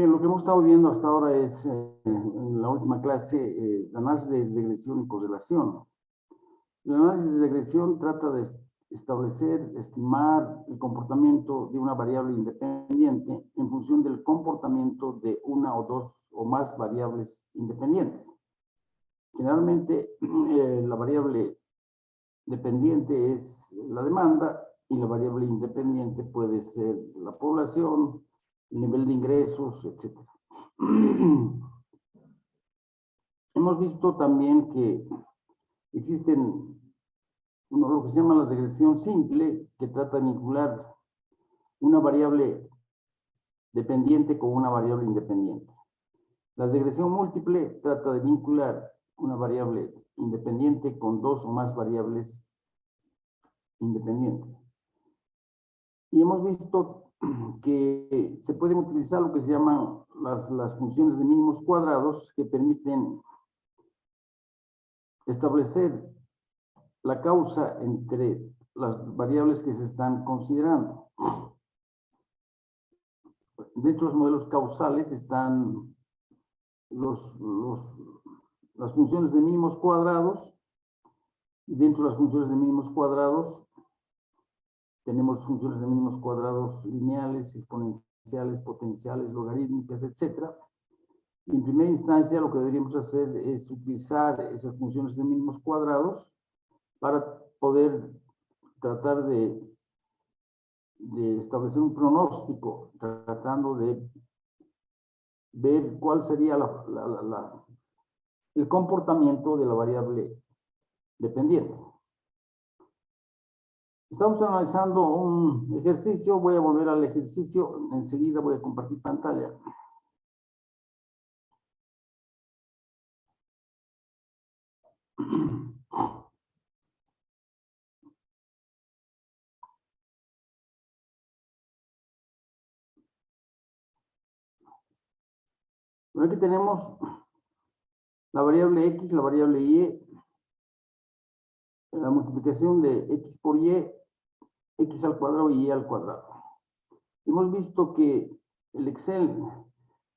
Lo que hemos estado viendo hasta ahora es, en la última clase, el análisis de regresión y correlación. El análisis de regresión trata de establecer, estimar el comportamiento de una variable independiente en función del comportamiento de una o dos o más variables independientes. Generalmente, la variable dependiente es la demanda y la variable independiente puede ser la población, el nivel de ingresos, etc. Hemos visto también que existen lo que se llama la regresión simple, que trata de vincular una variable dependiente con una variable independiente. La regresión múltiple trata de vincular una variable independiente con dos o más variables independientes. Y hemos visto que se pueden utilizar lo que se llaman las funciones de mínimos cuadrados, que permiten establecer la causa entre las variables que se están considerando. Dentro de los modelos causales están las funciones de mínimos cuadrados, y dentro de las funciones de mínimos cuadrados tenemos funciones de mínimos cuadrados lineales, exponenciales, potenciales, logarítmicas, etc. Y en primera instancia lo que deberíamos hacer es utilizar esas funciones de mínimos cuadrados para poder tratar de establecer un pronóstico, tratando de ver cuál sería el comportamiento de la variable dependiente. Estamos analizando un ejercicio. Voy a volver al ejercicio. Enseguida voy a compartir pantalla. Aquí tenemos la variable x, la variable y, la multiplicación de x por y, x al cuadrado y al cuadrado. Hemos visto que el Excel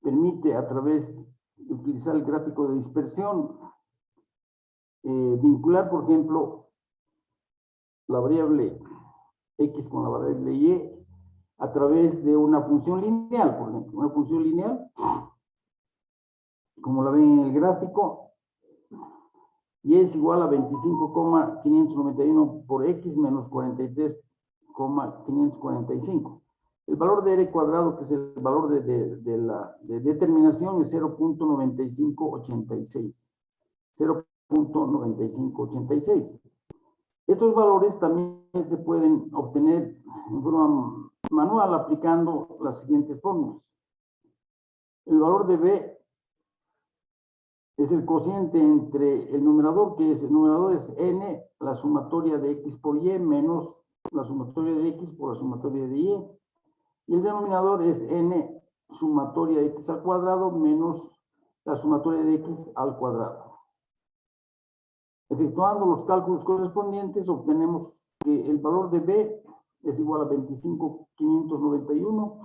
permite, a través de utilizar el gráfico de dispersión, vincular, por ejemplo, la variable x con la variable y a través de una función lineal, por ejemplo. Una función lineal, como la ven en el gráfico, y es igual a 25,591 por x menos 43,545. El valor de r cuadrado, que es el valor de determinación, es 0.9586. 0.9586. Estos valores también se pueden obtener en forma manual aplicando las siguientes fórmulas. El valor de b es el cociente entre el numerador, que es el numerador es n, la sumatoria de x por y, menos la sumatoria de x por la sumatoria de y. Y el denominador es n sumatoria de x al cuadrado menos la sumatoria de x al cuadrado. Efectuando los cálculos correspondientes, obtenemos que el valor de b es igual a 25,591.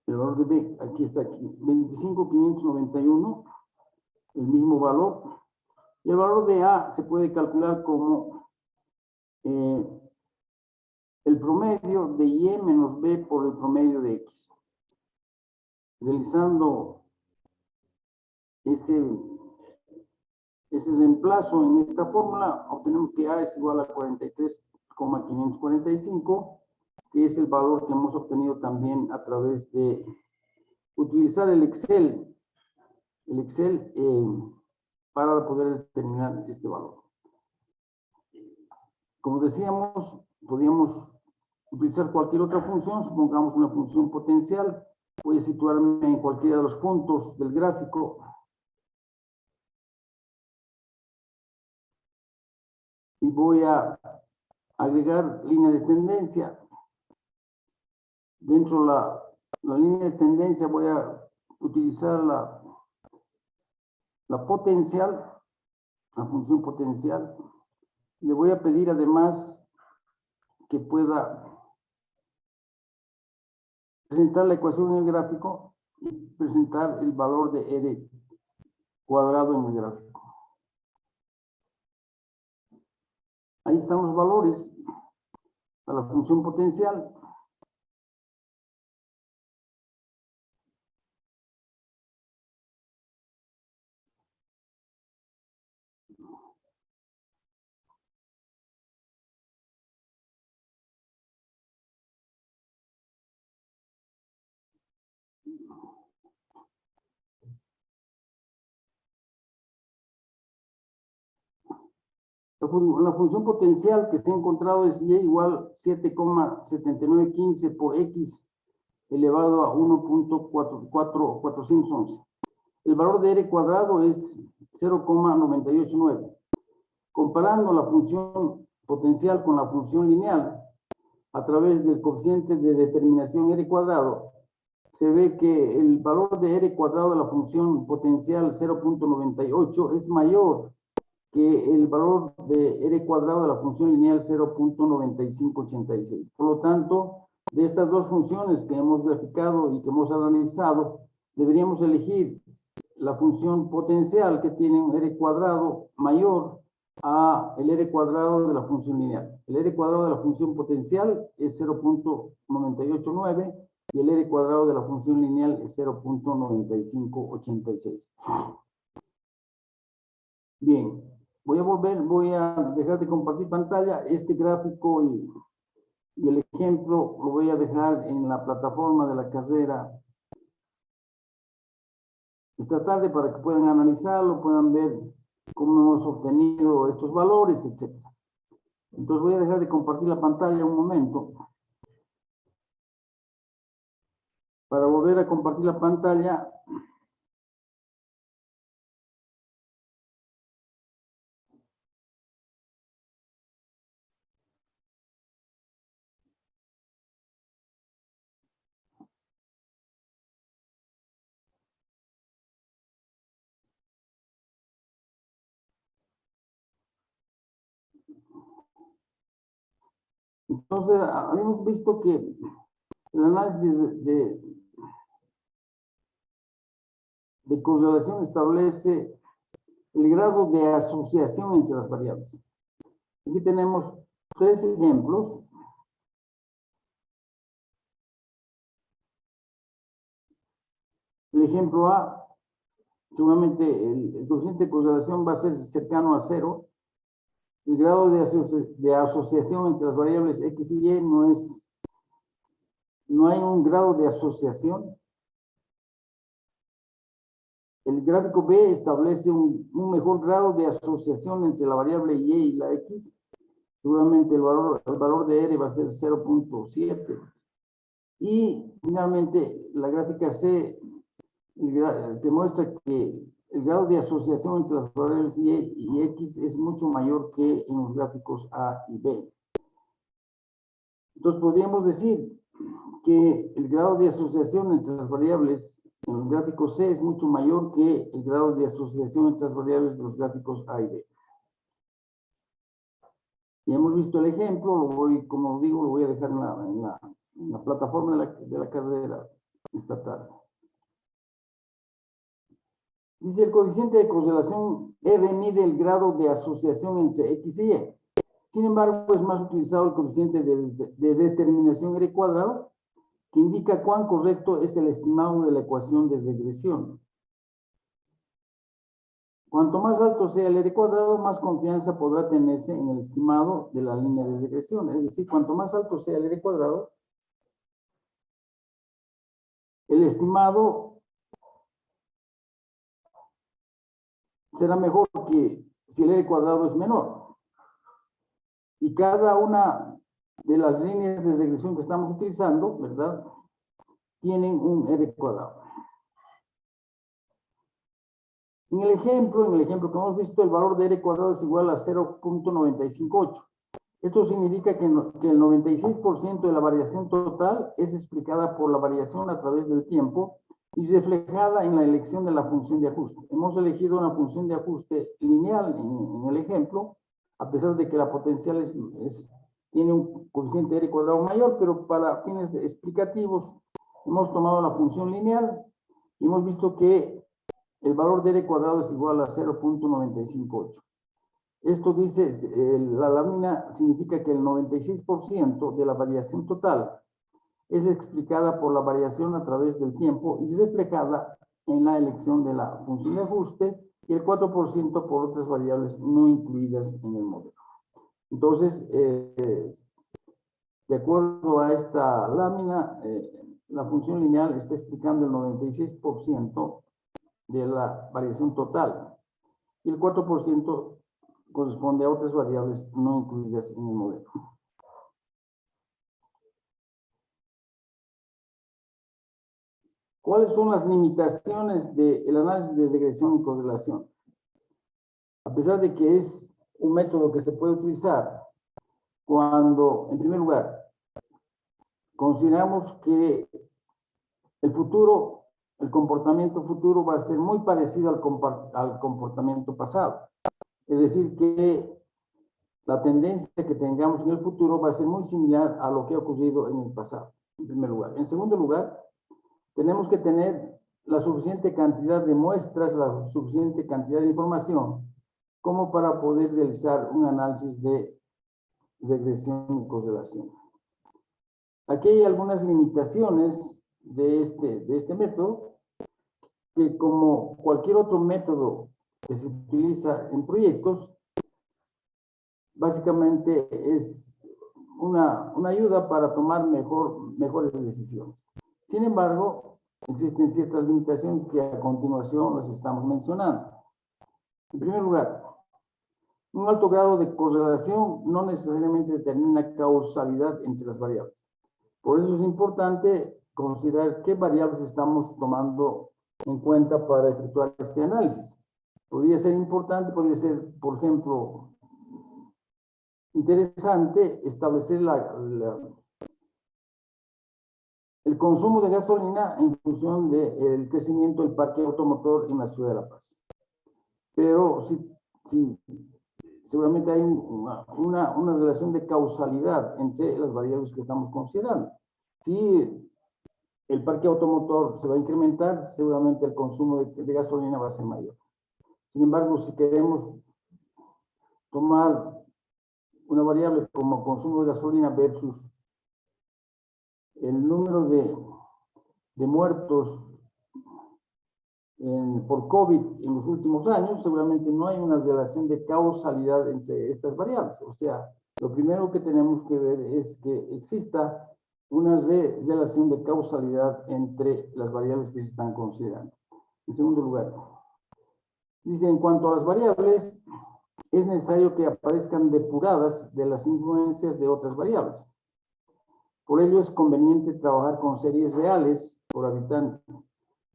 El valor de b, aquí está, 25,591, el mismo valor. Y el valor de a se puede calcular como el promedio de y menos b por el promedio de x. Realizando ese reemplazo en esta fórmula, obtenemos que a es igual a 43,545, que es el valor que hemos obtenido también a través de utilizar el Excel para poder determinar este valor. Como decíamos, podíamos utilizar cualquier otra función. Supongamos una función potencial. Voy a situarme en cualquiera de los puntos del gráfico y voy a agregar línea de tendencia. Dentro de la línea de tendencia voy a utilizar la potencial, la función potencial. Le voy a pedir además que pueda presentar la ecuación en el gráfico y presentar el valor de R cuadrado en el gráfico. Ahí están los valores para la función potencial. La función potencial que se ha encontrado es y igual 7,7915 por x elevado a 1.411. El valor de R cuadrado es 0,989. Comparando la función potencial con la función lineal a través del coeficiente de determinación R cuadrado, se ve que el valor de R cuadrado de la función potencial 0.98 es mayor que el valor de R cuadrado de la función lineal 0.9586. Por lo tanto, de estas dos funciones que hemos graficado y que hemos analizado, deberíamos elegir la función potencial que tiene un R cuadrado mayor a el R cuadrado de la función lineal. El R cuadrado de la función potencial es 0.989 y el R cuadrado de la función lineal es 0.9586. Bien, voy a dejar de compartir pantalla. Este gráfico y el ejemplo lo voy a dejar en la plataforma de la carrera esta tarde para que puedan analizarlo, puedan ver cómo hemos obtenido estos valores, etc. Entonces voy a dejar de compartir la pantalla un momento para volver a compartir la pantalla. Entonces, habíamos visto que el análisis de correlación establece el grado de asociación entre las variables. Aquí tenemos tres ejemplos. El ejemplo A, seguramente el coeficiente de correlación va a ser cercano a 0. El grado de asociación entre las variables X y Y no hay un grado de asociación. El gráfico B establece un mejor grado de asociación entre la variable Y y la X. Seguramente el valor de R va a ser 0.7. Y finalmente la gráfica C que muestra que el grado de asociación entre las variables Y y X es mucho mayor que en los gráficos A y B. Entonces podríamos decir que el grado de asociación entre las variables en los gráficos C es mucho mayor que el grado de asociación entre las variables de los gráficos A y B. Ya hemos visto el ejemplo, como digo, lo voy a dejar en la plataforma de la carrera esta tarde. Dice, el coeficiente de correlación R mide el grado de asociación entre X y Y. Sin embargo, es más utilizado el coeficiente de determinación R cuadrado, que indica cuán correcto es el estimado de la ecuación de regresión. Cuanto más alto sea el R cuadrado, más confianza podrá tenerse en el estimado de la línea de regresión. Es decir, cuanto más alto sea el R cuadrado, el estimado será mejor que si el R cuadrado es menor. Y cada una de las líneas de regresión que estamos utilizando, ¿verdad?, tienen un R cuadrado. En el ejemplo que hemos visto, el valor de R cuadrado es igual a 0.958. Esto significa que el 96% de la variación total es explicada por la variación a través del tiempo y reflejada en la elección de la función de ajuste. Hemos elegido una función de ajuste lineal en el ejemplo, a pesar de que la potencial tiene un coeficiente R cuadrado mayor, pero para fines explicativos Hemos tomado la función lineal y hemos visto que el valor de R cuadrado es igual a 0.958. Esto dice, la lámina significa que el 96% de la variación total es explicada por la variación a través del tiempo y reflejada en la elección de la función de ajuste y el 4% por otras variables no incluidas en el modelo. Entonces, de acuerdo a esta lámina, la función lineal está explicando el 96% de la variación total y el 4% corresponde a otras variables no incluidas en el modelo. ¿Cuáles son las limitaciones del análisis de regresión y correlación? A pesar de que es un método que se puede utilizar cuando, en primer lugar, consideramos que el futuro, el comportamiento futuro va a ser muy parecido al comportamiento pasado. Es decir, que la tendencia que tengamos en el futuro va a ser muy similar a lo que ha ocurrido en el pasado, en primer lugar. En segundo lugar, tenemos que tener la suficiente cantidad de muestras, la suficiente cantidad de información, como para poder realizar un análisis de regresión y correlación. Aquí hay algunas limitaciones de este método, que como cualquier otro método que se utiliza en proyectos, básicamente es una ayuda para tomar mejores decisiones. Sin embargo, existen ciertas limitaciones que a continuación las estamos mencionando. En primer lugar, un alto grado de correlación no necesariamente determina causalidad entre las variables. Por eso es importante considerar qué variables estamos tomando en cuenta para efectuar este análisis. Podría ser importante, podría ser, por ejemplo, interesante establecer el consumo de gasolina en función del crecimiento del parque automotor en la ciudad de La Paz. Pero sí, seguramente hay una relación de causalidad entre las variables que estamos considerando. Si el parque automotor se va a incrementar, seguramente el consumo de gasolina va a ser mayor. Sin embargo, si queremos tomar una variable como consumo de gasolina versus el número de muertos por COVID en los últimos años, seguramente no hay una relación de causalidad entre estas variables. O sea, lo primero que tenemos que ver es que exista una relación de causalidad entre las variables que se están considerando. En segundo lugar, dice, en cuanto a las variables, es necesario que aparezcan depuradas de las influencias de otras variables. Por ello es conveniente trabajar con series reales por habitante,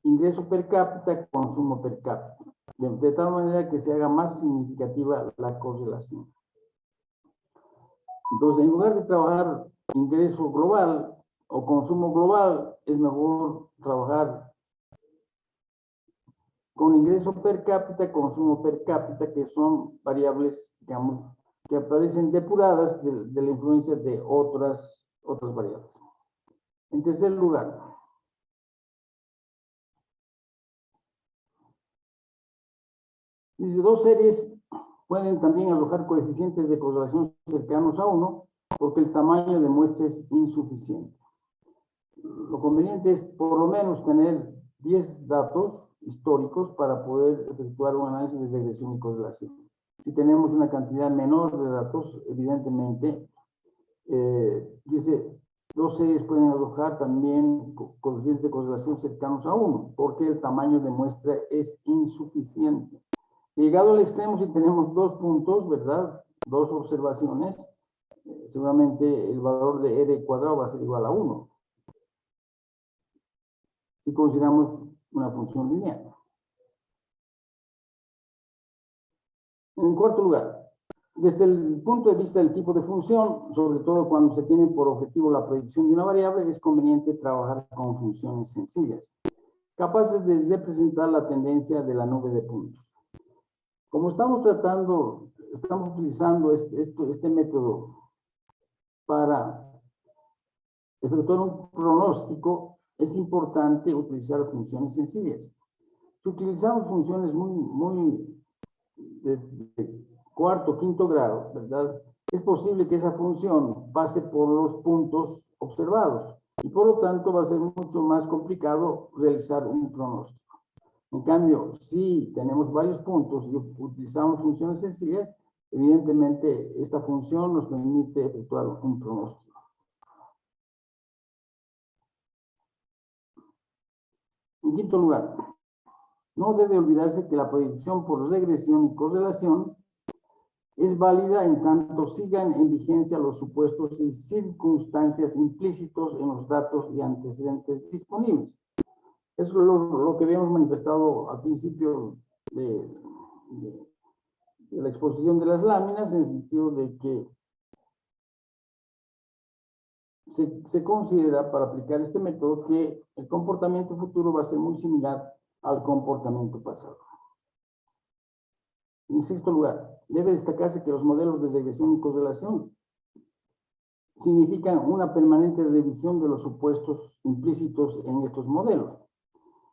ingreso per cápita, consumo per cápita, de tal manera que se haga más significativa la correlación. Entonces, en lugar de trabajar ingreso global o consumo global, es mejor trabajar con ingreso per cápita, consumo per cápita, que son variables, digamos, que aparecen depuradas de la influencia de otras variables. En tercer lugar, dice, dos series pueden también arrojar coeficientes de correlación cercanos a 1 porque el tamaño de muestra es insuficiente. Lo conveniente es por lo menos tener 10 datos históricos para poder efectuar un análisis de regresión y correlación. Si tenemos una cantidad menor de datos, evidentemente, dice, dos series pueden arrojar también coeficientes de correlación cercanos a 1 porque el tamaño de muestra es insuficiente. Llegado al extremo, si tenemos dos puntos, ¿verdad? Dos observaciones, seguramente el valor de R cuadrado va a ser igual a 1. Si consideramos una función lineal. En cuarto lugar, desde el punto de vista del tipo de función, sobre todo cuando se tiene por objetivo la predicción de una variable, es conveniente trabajar con funciones sencillas, capaces de representar la tendencia de la nube de puntos. Como estamos utilizando este método para efectuar un pronóstico, es importante utilizar funciones sencillas. Si utilizamos funciones muy de cuarto, quinto grado, ¿verdad? Es posible que esa función pase por los puntos observados y por lo tanto va a ser mucho más complicado realizar un pronóstico. En cambio, si tenemos varios puntos y utilizamos funciones sencillas, evidentemente esta función nos permite efectuar un pronóstico. En quinto lugar, no debe olvidarse que la predicción por regresión y correlación es válida en tanto sigan en vigencia los supuestos y circunstancias implícitos en los datos y antecedentes disponibles. Eso es lo que habíamos manifestado al principio de la exposición de las láminas, en el sentido de que se considera, para aplicar este método, que el comportamiento futuro va a ser muy similar al comportamiento pasado. En sexto lugar, debe destacarse que los modelos de regresión y correlación significan una permanente revisión de los supuestos implícitos en estos modelos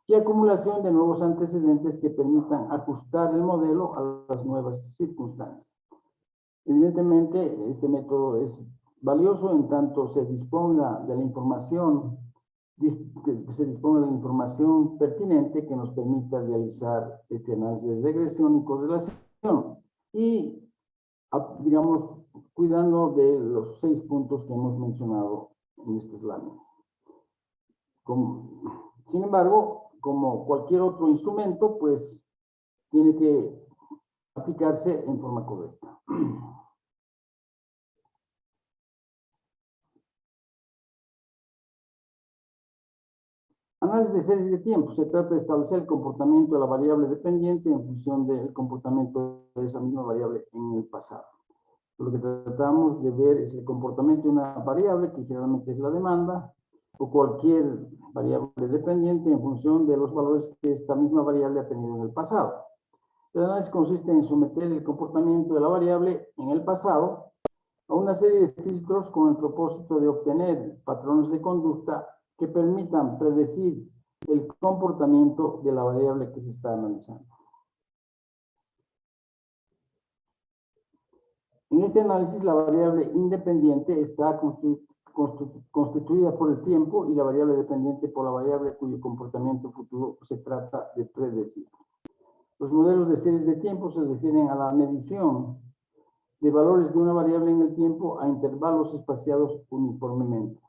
y acumulación de nuevos antecedentes que permitan ajustar el modelo a las nuevas circunstancias. Evidentemente, este método es valioso en tanto se disponga de la información, pertinente que nos permita realizar este análisis de regresión y correlación y, digamos, cuidando de los 6 puntos que hemos mencionado en estas láminas. Sin embargo, como cualquier otro instrumento, pues tiene que aplicarse en forma correcta. Análisis de series de tiempo. Se trata de establecer el comportamiento de la variable dependiente en función del comportamiento de esa misma variable en el pasado. Lo que tratamos de ver es el comportamiento de una variable, que generalmente es la demanda, o cualquier variable dependiente en función de los valores que esta misma variable ha tenido en el pasado. El análisis consiste en someter el comportamiento de la variable en el pasado a una serie de filtros con el propósito de obtener patrones de conducta que permitan predecir el comportamiento de la variable que se está analizando. En este análisis, la variable independiente está constituida por el tiempo y la variable dependiente por la variable cuyo comportamiento futuro se trata de predecir. Los modelos de series de tiempo se refieren a la medición de valores de una variable en el tiempo a intervalos espaciados uniformemente.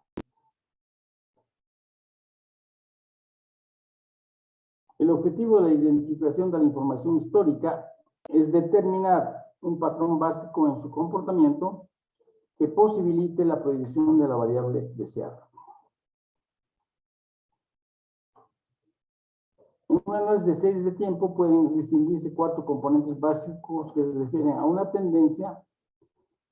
El objetivo de la identificación de la información histórica es determinar un patrón básico en su comportamiento que posibilite la predicción de la variable deseada. En un análisis de series de tiempo pueden distinguirse 4 componentes básicos que se refieren a una tendencia,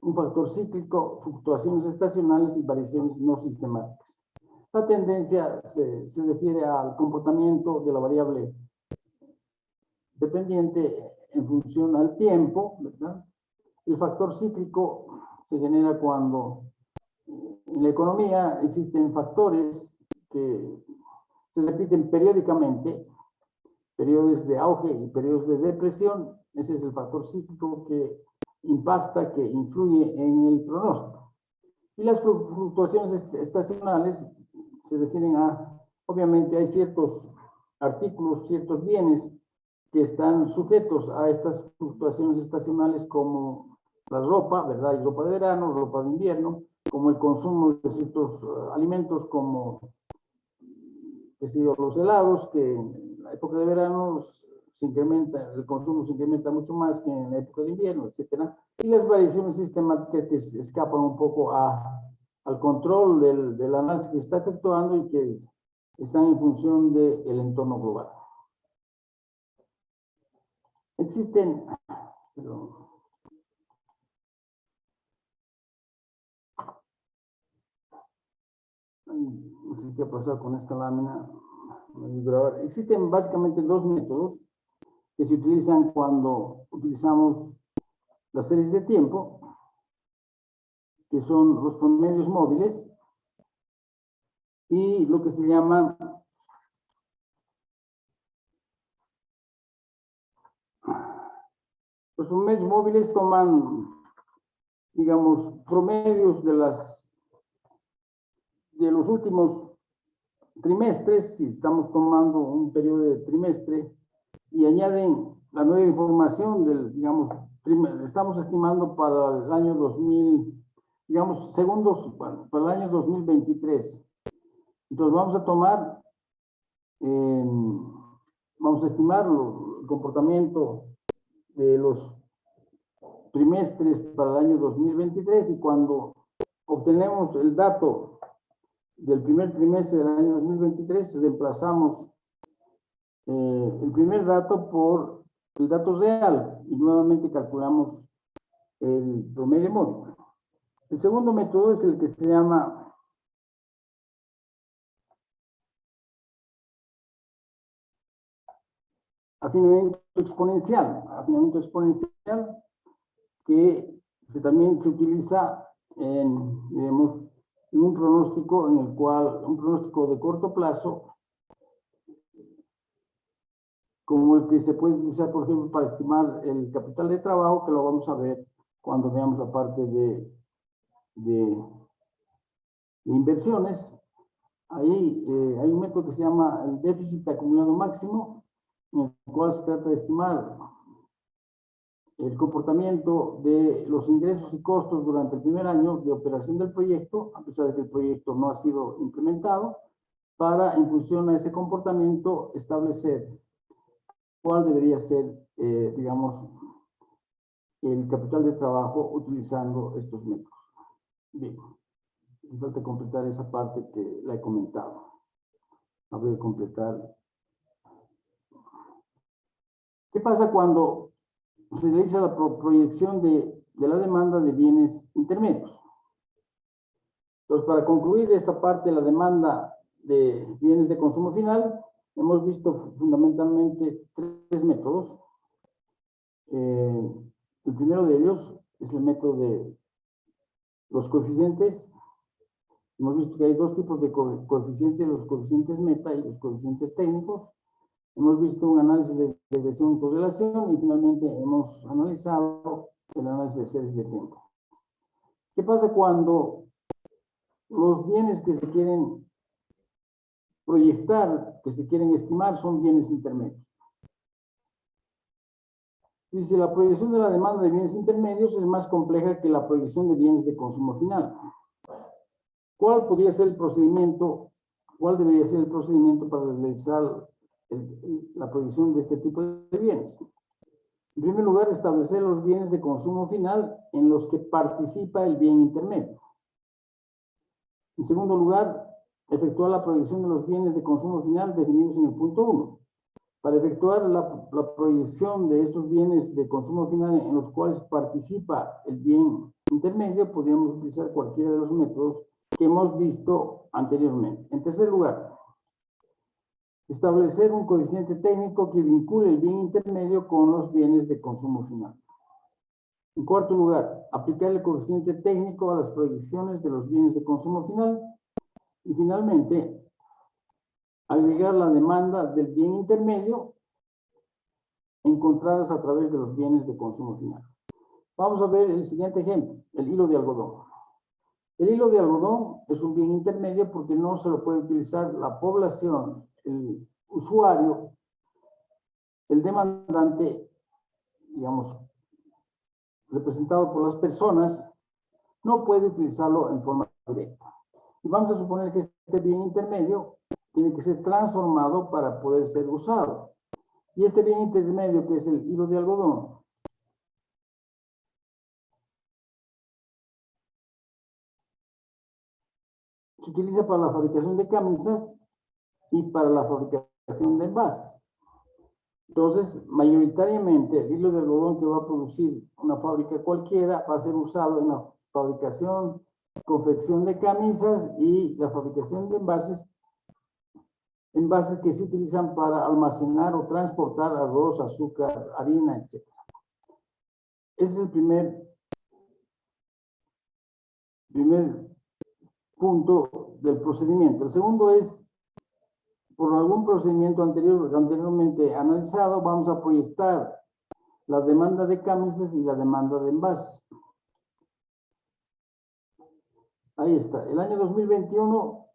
un factor cíclico, fluctuaciones estacionales y variaciones no sistemáticas. La tendencia se refiere al comportamiento de la variable dependiente en función al tiempo, ¿verdad? El factor cíclico se genera cuando en la economía existen factores que se repiten periódicamente, periodos de auge y periodos de depresión. Ese es el factor cíclico que impacta, que influye en el pronóstico. Y las fluctuaciones estacionales se refieren a, obviamente hay ciertos artículos, ciertos bienes que están sujetos a estas fluctuaciones estacionales, como la ropa, ¿verdad? Hay ropa de verano, ropa de invierno, como el consumo de ciertos alimentos, como los helados, que en la época de verano se incrementa, el consumo se incrementa mucho más que en la época de invierno, etcétera. Y las variaciones sistemáticas que escapan un poco al control del análisis que se está efectuando y que están en función del entorno global. Existen, no sé qué ha pasado con esta lámina. Existen básicamente 2 métodos que se utilizan cuando utilizamos las series de tiempo, que son los promedios móviles y lo que se llama los promedios móviles toman, digamos, promedios de los últimos trimestres, si estamos tomando un periodo de trimestre, y añaden la nueva información del, digamos, estamos estimando para el año 2000, digamos, segundos para el año 2023. Entonces vamos a tomar, vamos a estimar el comportamiento de los trimestres para el año 2023, y cuando obtenemos el dato del primer trimestre del año 2023, reemplazamos el primer dato por el dato real y nuevamente calculamos el promedio móvil. El segundo método es el que se llama afinamiento exponencial. Afinamiento exponencial que también se utiliza en, digamos, en un pronóstico en el cual, un pronóstico de corto plazo, como el que se puede utilizar, por ejemplo, para estimar el capital de trabajo, que lo vamos a ver cuando veamos la parte de inversiones. Ahí hay un método que se llama el déficit acumulado máximo, en el cual se trata de estimar el comportamiento de los ingresos y costos durante el primer año de operación del proyecto, a pesar de que el proyecto no ha sido implementado, para, en función a ese comportamiento, establecer cuál debería ser, digamos, el capital de trabajo utilizando estos métodos. Bien, me falta completar esa parte que la he comentado. Voy a completar. ¿Qué pasa cuando se realiza la proyección de la demanda de bienes intermedios? Entonces, para concluir esta parte de la demanda de bienes de consumo final, hemos visto fundamentalmente tres métodos. El primero de ellos es el método de los coeficientes. Hemos visto que hay dos tipos de coeficientes, los coeficientes meta y los coeficientes técnicos. Hemos visto un análisis de regresión y correlación, y finalmente hemos analizado el análisis de series de tiempo. ¿Qué pasa cuando los bienes que se quieren proyectar, que se quieren estimar, son bienes intermedios? Dice, la proyección de la demanda de bienes intermedios es más compleja que la proyección de bienes de consumo final. ¿Cuál podría ser el procedimiento? ¿Cuál debería ser el procedimiento para realizar la proyección de este tipo de bienes? En primer lugar, establecer los bienes de consumo final en los que participa el bien intermedio. En segundo lugar, efectuar la proyección de los bienes de consumo final definidos en el punto 1. Para efectuar la proyección de esos bienes de consumo final en los cuales participa el bien intermedio, podríamos utilizar cualquiera de los métodos que hemos visto anteriormente. En tercer lugar, establecer un coeficiente técnico que vincule el bien intermedio con los bienes de consumo final. En cuarto lugar, aplicar el coeficiente técnico a las proyecciones de los bienes de consumo final. Y finalmente, agregar la demanda del bien intermedio encontradas a través de los bienes de consumo final. Vamos a ver el siguiente ejemplo, el hilo de algodón. El hilo de algodón es un bien intermedio porque no se lo puede utilizar la población, el usuario, el demandante, digamos, representado por las personas, no puede utilizarlo en forma directa. Y vamos a suponer que este bien intermedio tiene que ser transformado para poder ser usado. Y este bien intermedio, que es el hilo de algodón, se utiliza para la fabricación de camisas y para la fabricación de envases. Entonces, mayoritariamente, el hilo de algodón que va a producir una fábrica cualquiera va a ser usado en la fabricación, confección de camisas y la fabricación de envases que se utilizan para almacenar o transportar arroz, azúcar, harina, etc. Ese es el primer punto del procedimiento. El segundo es, por algún procedimiento anteriormente analizado, vamos a proyectar la demanda de camisas y la demanda de envases. Ahí está. El año 2021,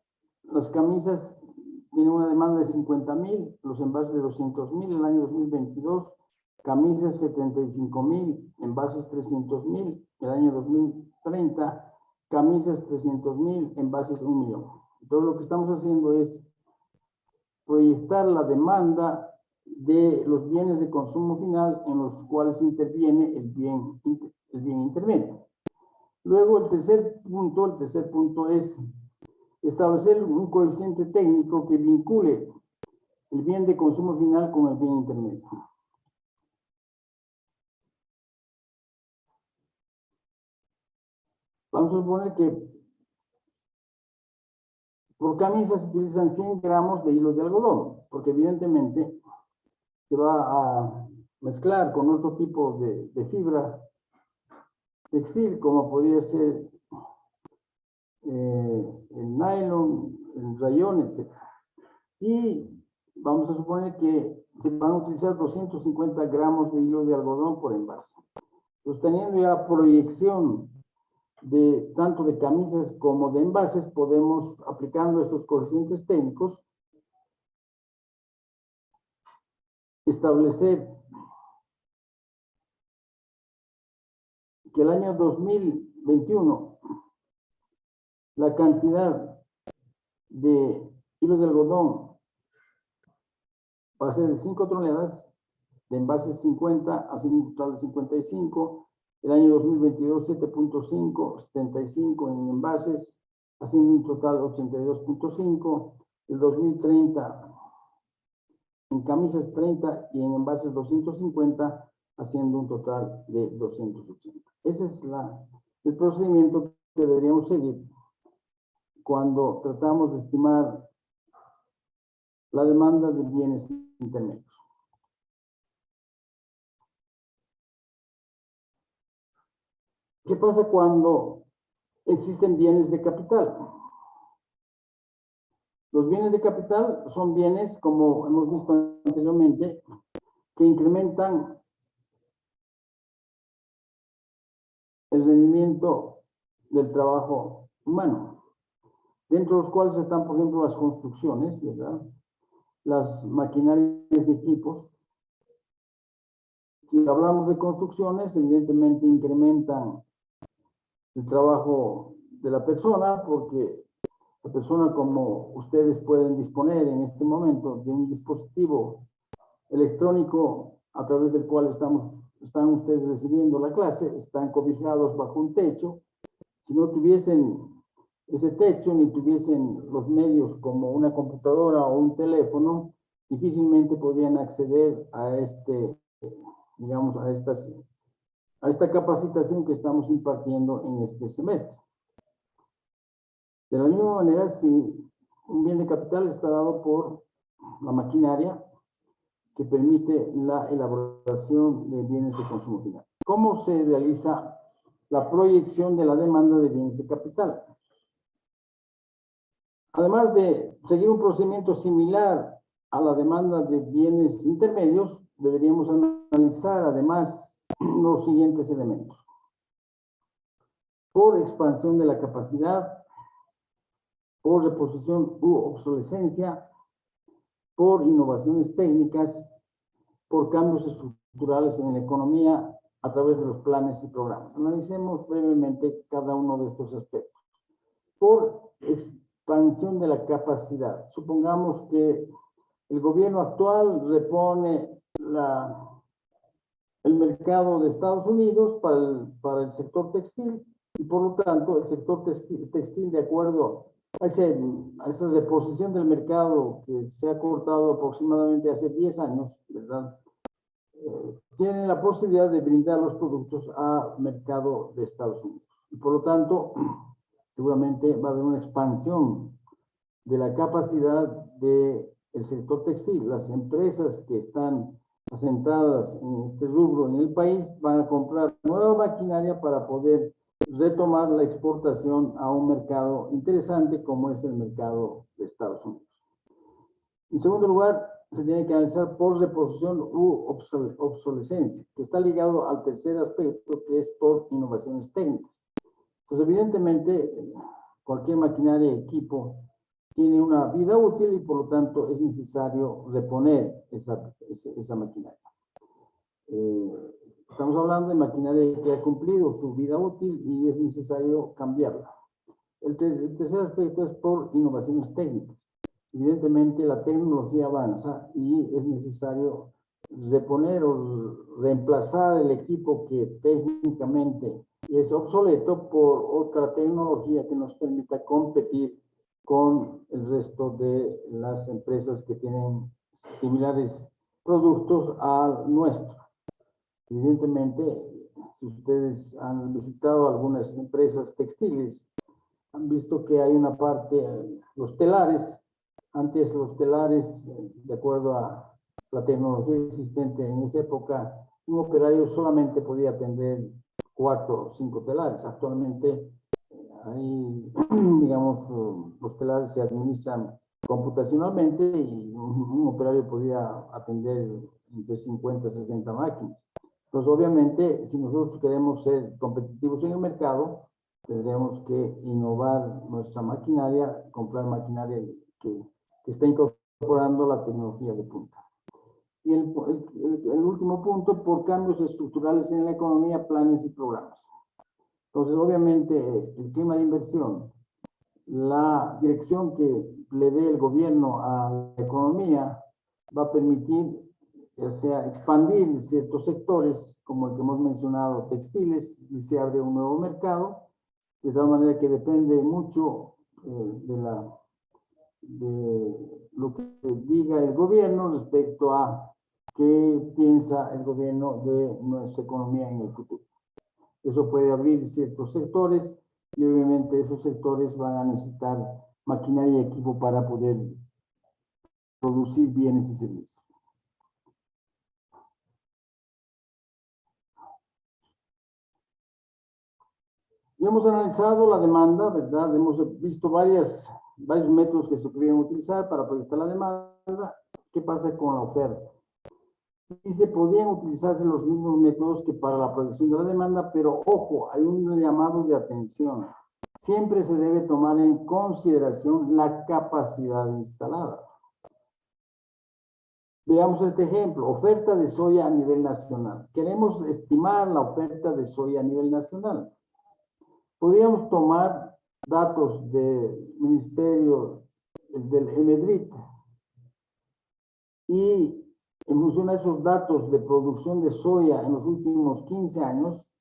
las camisas tienen una demanda de 50,000, los envases de 200,000. El año 2022, camisas 75,000, envases 300,000. El año 2030, camisas 300,000, envases 1,000,000. Entonces, lo que estamos haciendo es proyectar la demanda de los bienes de consumo final en los cuales interviene el bien intermedio. Luego, el tercer punto es establecer un coeficiente técnico que vincule el bien de consumo final con el bien intermedio. Vamos a suponer que por camisa se utilizan 100 gramos de hilo de algodón, porque evidentemente se va a mezclar con otro tipo de fibra textil, como podría ser el nylon, el rayón, etc. Y vamos a suponer que se van a utilizar 250 gramos de hilo de algodón por envase. Entonces, teniendo ya proyección de tanto de camisas como de envases, podemos, aplicando estos coeficientes técnicos, establecer que el año 2021 la cantidad de hilo de algodón va a ser de 5 toneladas, de envases 50, haciendo un total de 55. El año 2022, 7.5, 75 en envases, haciendo un total de 82.5. El 2030 en camisas 30 y en envases 250, haciendo un total de 280. Ese es el procedimiento que deberíamos seguir cuando tratamos de estimar la demanda de bienes intermedios. ¿Qué pasa cuando existen bienes de capital? Los bienes de capital son bienes, como hemos visto anteriormente, que incrementan el rendimiento del trabajo humano, dentro de los cuales están, por ejemplo, las construcciones, ¿verdad? Las maquinarias y equipos. Si hablamos de construcciones, evidentemente incrementan el trabajo de la persona, porque la persona, como ustedes pueden disponer en este momento de un dispositivo electrónico a través del cual están ustedes recibiendo la clase, están cobijados bajo un techo. Si no tuviesen ese techo ni tuviesen los medios como una computadora o un teléfono, difícilmente podrían acceder a digamos, a esta capacitación que estamos impartiendo en este semestre. De la misma manera, si un bien de capital está dado por la maquinaria que permite la elaboración de bienes de consumo final. ¿Cómo se realiza la proyección de la demanda de bienes de capital? Además de seguir un procedimiento similar a la demanda de bienes intermedios, deberíamos analizar además los siguientes elementos. Por expansión de la capacidad, por reposición u obsolescencia, por innovaciones técnicas, por cambios estructurales en la economía a través de los planes y programas. Analicemos brevemente cada uno de estos aspectos. Por expansión de la capacidad. Supongamos que el gobierno actual repone el mercado de Estados Unidos para el sector textil, y por lo tanto el sector textil, de acuerdo a esa reposición del mercado que se ha cortado aproximadamente hace 10 años, ¿verdad? Tienen la posibilidad de brindar los productos al mercado de Estados Unidos. Y por lo tanto, seguramente va a haber una expansión de la capacidad del sector textil. Las empresas que están asentadas en este rubro en el país van a comprar nueva maquinaria para poder retomar la exportación a un mercado interesante como es el mercado de Estados Unidos. En segundo lugar, se tiene que analizar por reposición u obsolescencia, que está ligado al tercer aspecto, que es por innovaciones técnicas. Pues evidentemente, cualquier maquinaria y equipo tiene una vida útil y por lo tanto es necesario reponer esa maquinaria. Estamos hablando de maquinaria que ha cumplido su vida útil y es necesario cambiarla. El tercer aspecto es por innovaciones técnicas. Evidentemente la tecnología avanza y es necesario reponer o reemplazar el equipo que técnicamente es obsoleto por otra tecnología que nos permita competir con el resto de las empresas que tienen similares productos al nuestro. Evidentemente, si ustedes han visitado algunas empresas textiles, han visto que hay una parte, los telares. Antes los telares, de acuerdo a la tecnología existente en esa época, un operario solamente podía atender 4 o 5 telares. Actualmente, ahí, digamos, los telares se administran computacionalmente y un operario podía atender entre 50 y 60 máquinas. Entonces, obviamente, si nosotros queremos ser competitivos en el mercado, tendremos que innovar nuestra maquinaria, comprar maquinaria que está incorporando la tecnología de punta. Y el último punto, por cambios estructurales en la economía, planes y programas. Entonces, obviamente, el clima de inversión, la dirección que le dé el gobierno a la economía va a permitir, ya sea expandir ciertos sectores, como el que hemos mencionado, textiles, y se abre un nuevo mercado, de tal manera que depende mucho de lo que diga el gobierno respecto a qué piensa el gobierno de nuestra economía en el futuro. Eso puede abrir ciertos sectores y obviamente esos sectores van a necesitar maquinaria y equipo para poder producir bienes y servicios. Y hemos analizado la demanda, ¿verdad? Hemos visto varios métodos que se podrían utilizar para proyectar la demanda. ¿Qué pasa con la oferta? Y se podían utilizarse los mismos métodos que para la proyección de la demanda, pero ojo, hay un llamado de atención. Siempre se debe tomar en consideración la capacidad instalada. Veamos este ejemplo, oferta de soya a nivel nacional. Queremos estimar la oferta de soya a nivel nacional. Podríamos tomar datos del Ministerio del EMEDRIT y en función a esos datos de producción de soya en los últimos 15 años,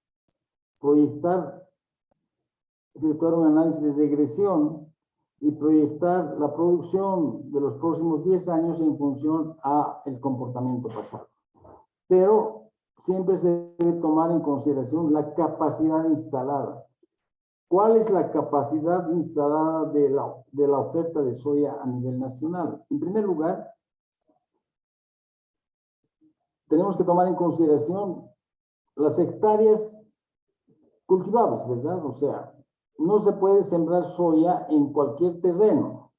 efectuar un análisis de regresión y proyectar la producción de los próximos 10 años en función a el comportamiento pasado. Pero siempre se debe tomar en consideración la capacidad instalada. ¿Cuál es la capacidad instalada de la oferta de soya a nivel nacional? En primer lugar, tenemos que tomar en consideración las hectáreas cultivables, ¿verdad? O sea, no se puede sembrar soya en cualquier terreno,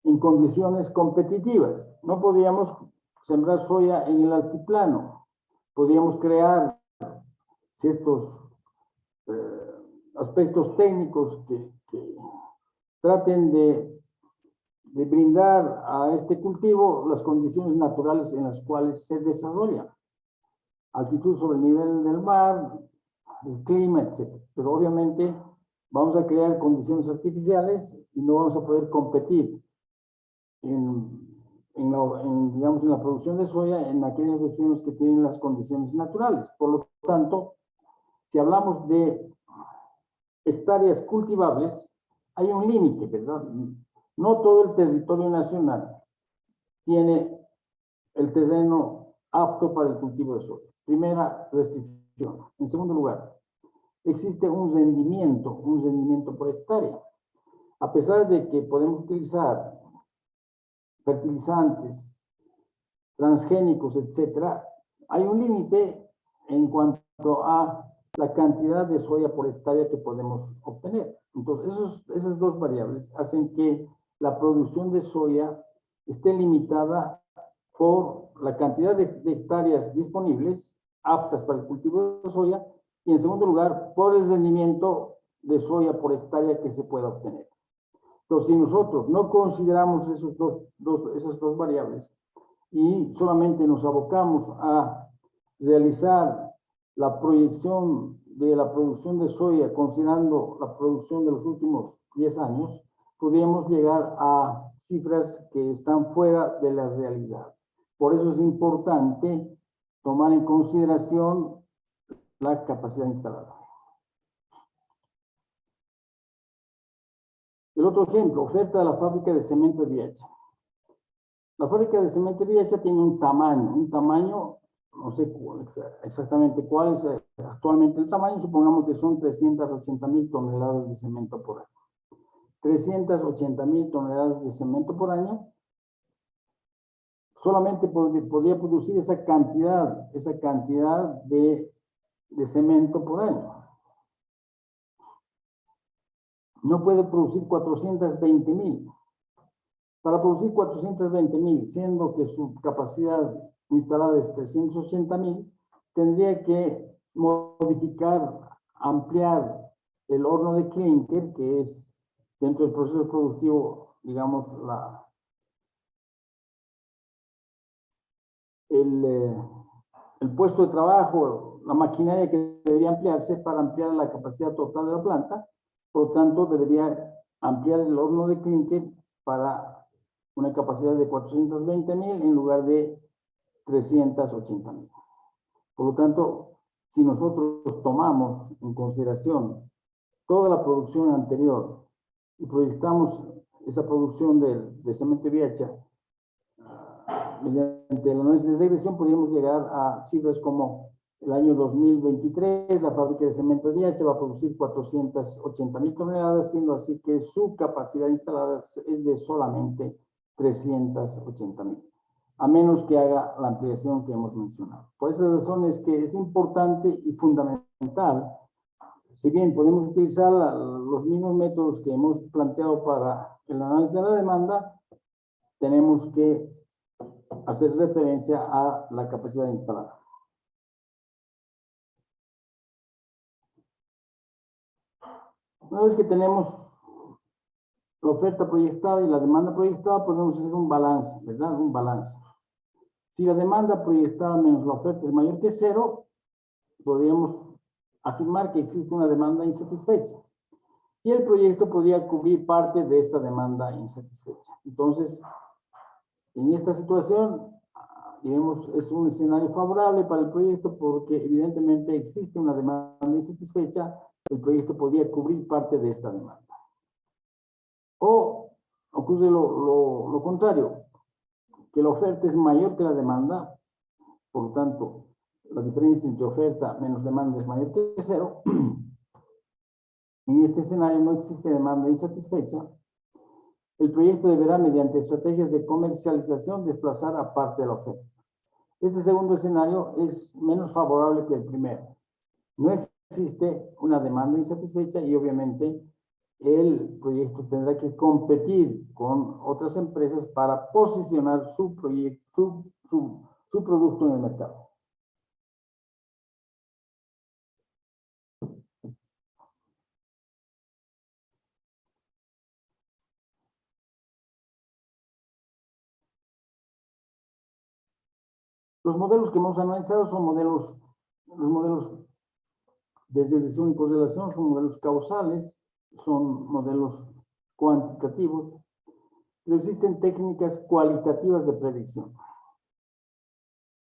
en condiciones competitivas. No podíamos sembrar soya en el altiplano. Podíamos crear ciertos aspectos técnicos que traten de brindar a este cultivo las condiciones naturales en las cuales se desarrolla. Altitud sobre el nivel del mar, el clima, etc. Pero obviamente vamos a crear condiciones artificiales y no vamos a poder competir digamos, en la producción de soya en aquellas regiones que tienen las condiciones naturales. Por lo tanto, si hablamos de hectáreas cultivables, hay un límite, ¿verdad? No todo el territorio nacional tiene el terreno apto para el cultivo de soya. Primera restricción. En segundo lugar, existe un rendimiento por hectárea. A pesar de que podemos utilizar fertilizantes, transgénicos, etcétera, hay un límite en cuanto a la cantidad de soya por hectárea que podemos obtener. Entonces, esas dos variables hacen que la producción de soya esté limitada por la cantidad de hectáreas disponibles aptas para el cultivo de soya y, en segundo lugar, por el rendimiento de soya por hectárea que se pueda obtener. Entonces, si nosotros no consideramos esas dos variables y solamente nos abocamos a realizar la proyección de la producción de soya considerando la producción de los últimos 10 años, podríamos llegar a cifras que están fuera de la realidad. Por eso es importante tomar en consideración la capacidad instalada. El otro ejemplo, oferta de la fábrica de cemento de Viacha. La fábrica de cemento de Viacha tiene un tamaño, no sé exactamente cuál es actualmente el tamaño, supongamos que son 380,000 toneladas de cemento por año. 380,000 toneladas de cemento por año, solamente podría producir esa cantidad de cemento por año. No puede producir 420,000. Para producir 420,000, siendo que su capacidad instalada es 380,000, tendría que modificar, ampliar el horno de clinker, que es dentro del proceso productivo, digamos, el puesto de trabajo, la maquinaria que debería ampliarse para ampliar la capacidad total de la planta. Por lo tanto, debería ampliar el horno de clinker para una capacidad de 420,000 en lugar de 380,000. Por lo tanto, si nosotros tomamos en consideración toda la producción anterior y proyectamos esa producción de cemento Viacha, mediante el análisis de regresión podríamos llegar a cifras como el año 2023, la fábrica de cemento Viacha va a producir 480,000 toneladas, siendo así que su capacidad instalada es de solamente 380,000, a menos que haga la ampliación que hemos mencionado. Por esas razones que es importante y fundamental, si bien podemos utilizar los mismos métodos que hemos planteado para el análisis de la demanda, tenemos que hacer referencia a la capacidad instalada. Una vez que tenemos la oferta proyectada y la demanda proyectada, podemos hacer un balance, ¿verdad? Un balance. Si la demanda proyectada menos la oferta es mayor que cero, podríamos afirmar que existe una demanda insatisfecha. Y el proyecto podría cubrir parte de esta demanda insatisfecha. Entonces, en esta situación, digamos, es un escenario favorable para el proyecto porque evidentemente existe una demanda insatisfecha, el proyecto podría cubrir parte de esta demanda. O ocurre lo contrario, que la oferta es mayor que la demanda, por lo tanto, la diferencia entre oferta menos demanda es mayor que cero. En este escenario no existe demanda insatisfecha. El proyecto deberá, mediante estrategias de comercialización, desplazar a parte de la oferta. Este segundo escenario es menos favorable que el primero. No existe una demanda insatisfecha y obviamente el proyecto tendrá que competir con otras empresas para posicionar su producto en el mercado. Los modelos que hemos analizado son los modelos de regresión y correlación, son modelos causales, son modelos cuantitativos, pero existen técnicas cualitativas de predicción.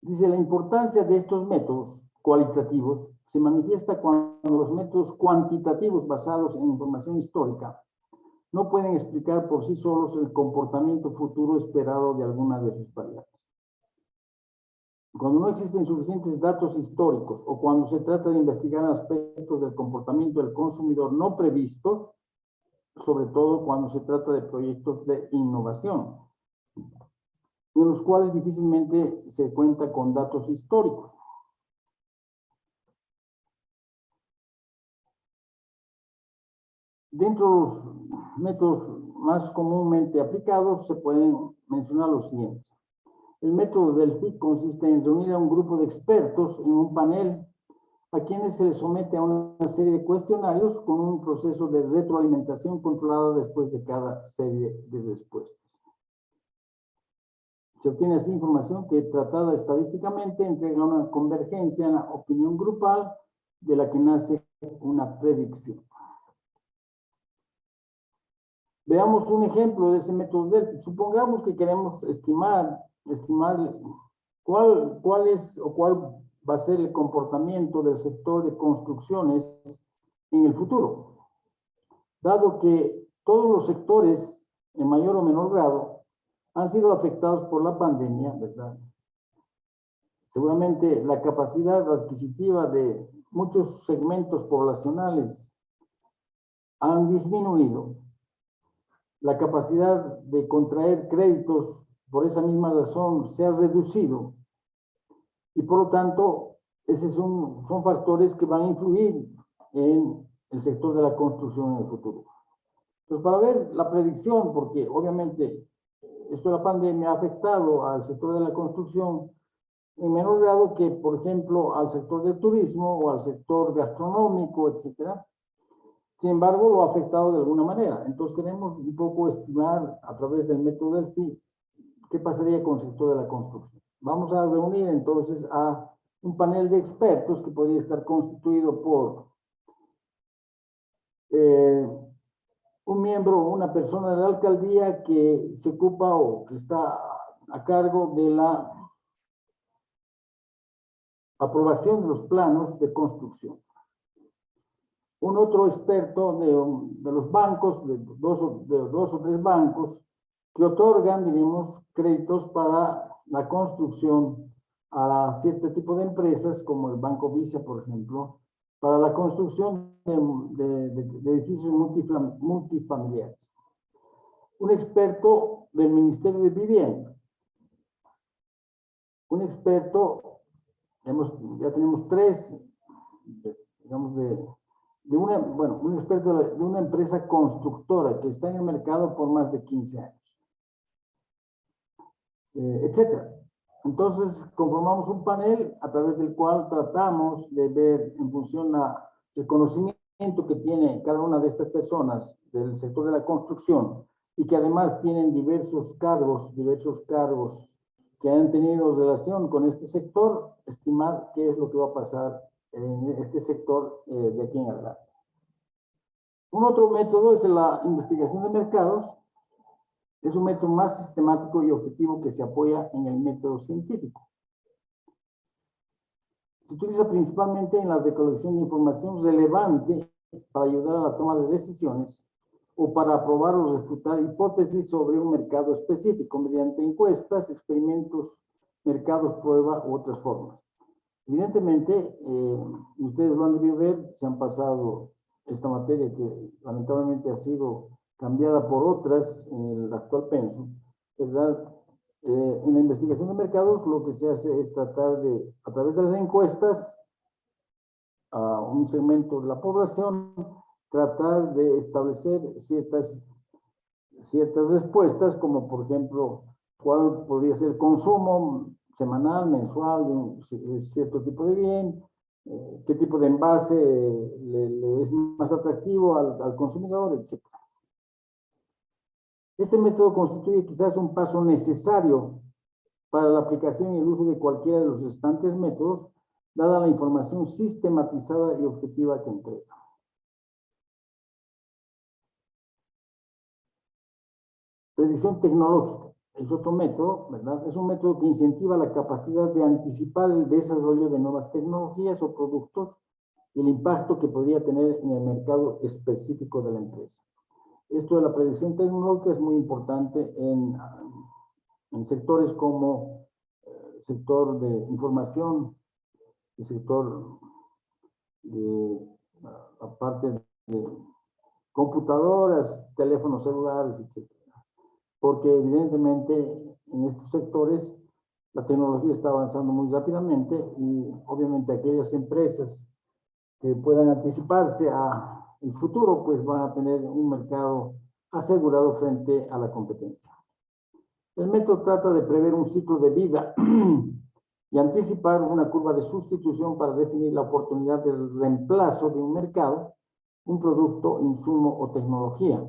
Dice, la importancia de estos métodos cualitativos se manifiesta cuando los métodos cuantitativos basados en información histórica no pueden explicar por sí solos el comportamiento futuro esperado de alguna de sus variables. Cuando no existen suficientes datos históricos o cuando se trata de investigar aspectos del comportamiento del consumidor no previstos, sobre todo cuando se trata de proyectos de innovación, en los cuales difícilmente se cuenta con datos históricos. Dentro de los métodos más comúnmente aplicados se pueden mencionar los siguientes. El método Delphi consiste en reunir a un grupo de expertos en un panel a quienes se les somete a una serie de cuestionarios con un proceso de retroalimentación controlado después de cada serie de respuestas. Se obtiene así información que, tratada estadísticamente, entrega una convergencia en la opinión grupal de la que nace una predicción. Veamos un ejemplo de ese método Delphi. Supongamos que queremos estimar cuál va a ser el comportamiento del sector de construcciones en el futuro. Dado que todos los sectores, en mayor o menor grado, han sido afectados por la pandemia, ¿verdad? Seguramente la capacidad adquisitiva de muchos segmentos poblacionales han disminuido. La capacidad de contraer créditos por esa misma razón se ha reducido y por lo tanto esos son factores que van a influir en el sector de la construcción en el futuro. Entonces, para ver la predicción, porque obviamente esto de la pandemia ha afectado al sector de la construcción en menor grado que, por ejemplo, al sector del turismo o al sector gastronómico, etcétera. Sin embargo, lo ha afectado de alguna manera. Entonces, queremos un poco estimar a través del método Delphi qué pasaría con el sector de la construcción. Vamos a reunir entonces a un panel de expertos que podría estar constituido por un miembro, una persona de la alcaldía que se ocupa o que está a cargo de la aprobación de los planos de construcción. Un otro experto de los bancos, de dos o tres bancos, que otorgan, diremos, créditos para la construcción a cierto tipo de empresas, como el Banco Visa, por ejemplo, para la construcción de edificios multifamiliares. Un experto del Ministerio de Vivienda. Un experto, ya tenemos tres, digamos, un experto de una empresa constructora que está en el mercado por más de 15 años, etcétera. Entonces, conformamos un panel a través del cual tratamos de ver en función del conocimiento que tiene cada una de estas personas del sector de la construcción y que además tienen diversos cargos que han tenido relación con este sector, estimar qué es lo que va a pasar en este sector de aquí en adelante. Un otro método es la investigación de mercados. Es un método más sistemático y objetivo que se apoya en el método científico. Se utiliza principalmente en la recolección de información relevante para ayudar a la toma de decisiones o para aprobar o refutar hipótesis sobre un mercado específico mediante encuestas, experimentos, mercados prueba u otras formas. Evidentemente, ustedes lo han debido ver, se han pasado esta materia que lamentablemente ha sido cambiada por otras en el actual penso, ¿verdad? En la investigación de mercados lo que se hace es tratar de, a través de las encuestas, a un segmento de la población, tratar de establecer ciertas respuestas, como por ejemplo, cuál podría ser el consumo semanal, mensual de cierto tipo de bien, qué tipo de envase le es más atractivo al consumidor, etc. Este método constituye quizás un paso necesario para la aplicación y el uso de cualquiera de los restantes métodos, dada la información sistematizada y objetiva que entrega. Predicción tecnológica es otro método, ¿verdad? Es un método que incentiva la capacidad de anticipar el desarrollo de nuevas tecnologías o productos y el impacto que podría tener en el mercado específico de la empresa. Esto de la predicción tecnológica es muy importante en sectores como el sector de información, el sector de la parte de computadoras, teléfonos celulares, etc. Porque evidentemente en estos sectores la tecnología está avanzando muy rápidamente y obviamente aquellas empresas que puedan anticiparse a el futuro, pues van a tener un mercado asegurado frente a la competencia. El método trata de prever un ciclo de vida y anticipar una curva de sustitución para definir la oportunidad del reemplazo de un mercado, un producto, insumo o tecnología,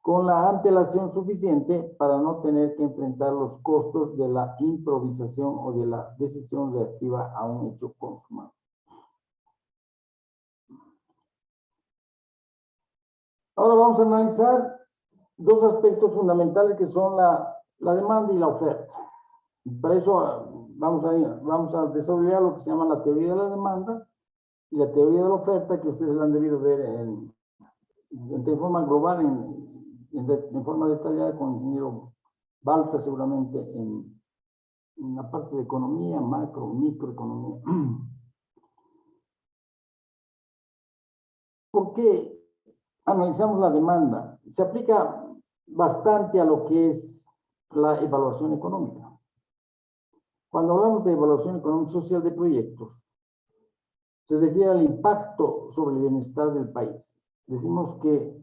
con la antelación suficiente para no tener que enfrentar los costos de la improvisación o de la decisión reactiva a un hecho consumado. Ahora vamos a analizar dos aspectos fundamentales que son la demanda y la oferta. Para eso vamos a desarrollar lo que se llama la teoría de la demanda y la teoría de la oferta, que ustedes la han debido ver de forma global, en forma detallada con el ingeniero Balta, seguramente en la parte de economía, macro, microeconomía. ¿Por qué analizamos la demanda? Se aplica bastante a lo que es la evaluación económica. Cuando hablamos de evaluación económica y social de proyectos, se refiere al impacto sobre el bienestar del país. Decimos que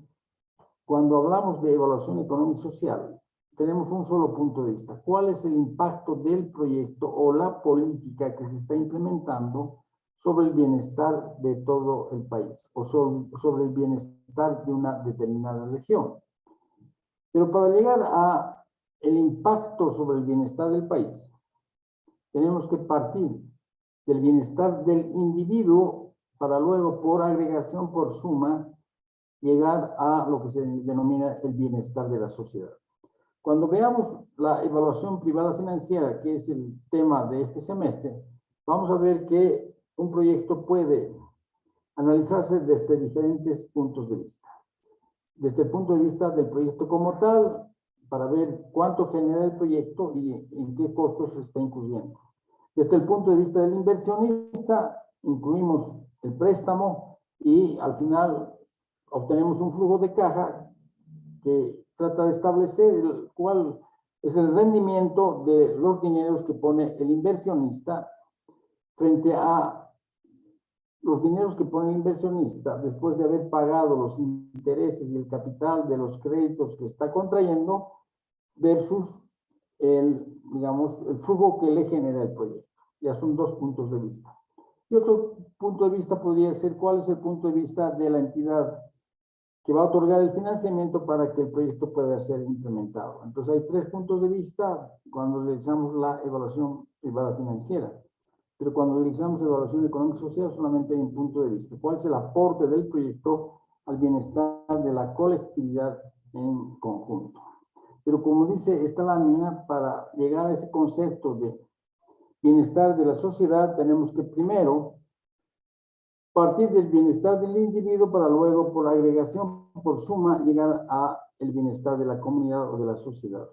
cuando hablamos de evaluación económica y social, tenemos un solo punto de vista. ¿Cuál es el impacto del proyecto o la política que se está implementando sobre el bienestar de todo el país o sobre el bienestar de una determinada región? Pero para llegar a el impacto sobre el bienestar del país, tenemos que partir del bienestar del individuo para luego, por agregación, por suma, llegar a lo que se denomina el bienestar de la sociedad. Cuando veamos la evaluación privada financiera, que es el tema de este semestre, vamos a ver que un proyecto puede analizarse desde diferentes puntos de vista. Desde el punto de vista del proyecto como tal, para ver cuánto genera el proyecto y en qué costos se está incurriendo. Desde el punto de vista del inversionista, incluimos el préstamo y al final obtenemos un flujo de caja que trata de establecer cuál es el rendimiento de los dineros que pone el inversionista frente a los dineros que pone el inversionista después de haber pagado los intereses y el capital de los créditos que está contrayendo versus digamos, el flujo que le genera el proyecto. Ya son dos puntos de vista. Y otro punto de vista podría ser cuál es el punto de vista de la entidad que va a otorgar el financiamiento para que el proyecto pueda ser implementado. Entonces hay tres puntos de vista cuando realizamos la evaluación privada financiera. Pero cuando realizamos evaluación económica y social solamente hay un punto de vista. ¿Cuál es el aporte del proyecto al bienestar de la colectividad en conjunto? Pero como dice esta lámina, para llegar a ese concepto de bienestar de la sociedad, tenemos que primero partir del bienestar del individuo para luego, por agregación, por suma, llegar a el bienestar de la comunidad o de la sociedad.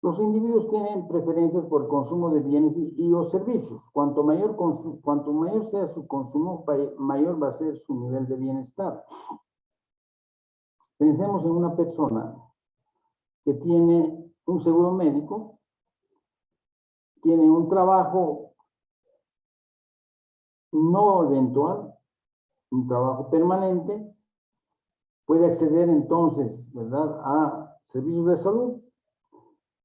Los individuos tienen preferencias por el consumo de bienes y o servicios. Cuanto mayor sea su consumo, mayor va a ser su nivel de bienestar. Pensemos en una persona que tiene un seguro médico, tiene un trabajo no eventual, un trabajo permanente, puede acceder entonces, ¿verdad?, a servicios de salud,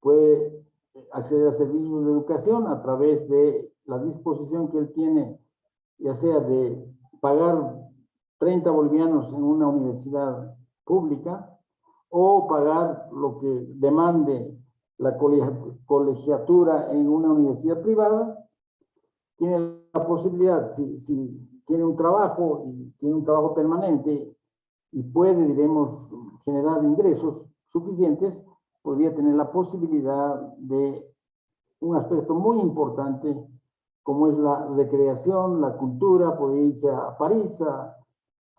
puede acceder a servicios de educación a través de la disposición que él tiene, ya sea de pagar 30 bolivianos en una universidad pública o pagar lo que demande la colegiatura en una universidad privada. Tiene la posibilidad, si tiene un trabajo y tiene un trabajo permanente y puede, diremos, generar ingresos suficientes, podría tener la posibilidad de un aspecto muy importante como es la recreación, la cultura, poder irse a París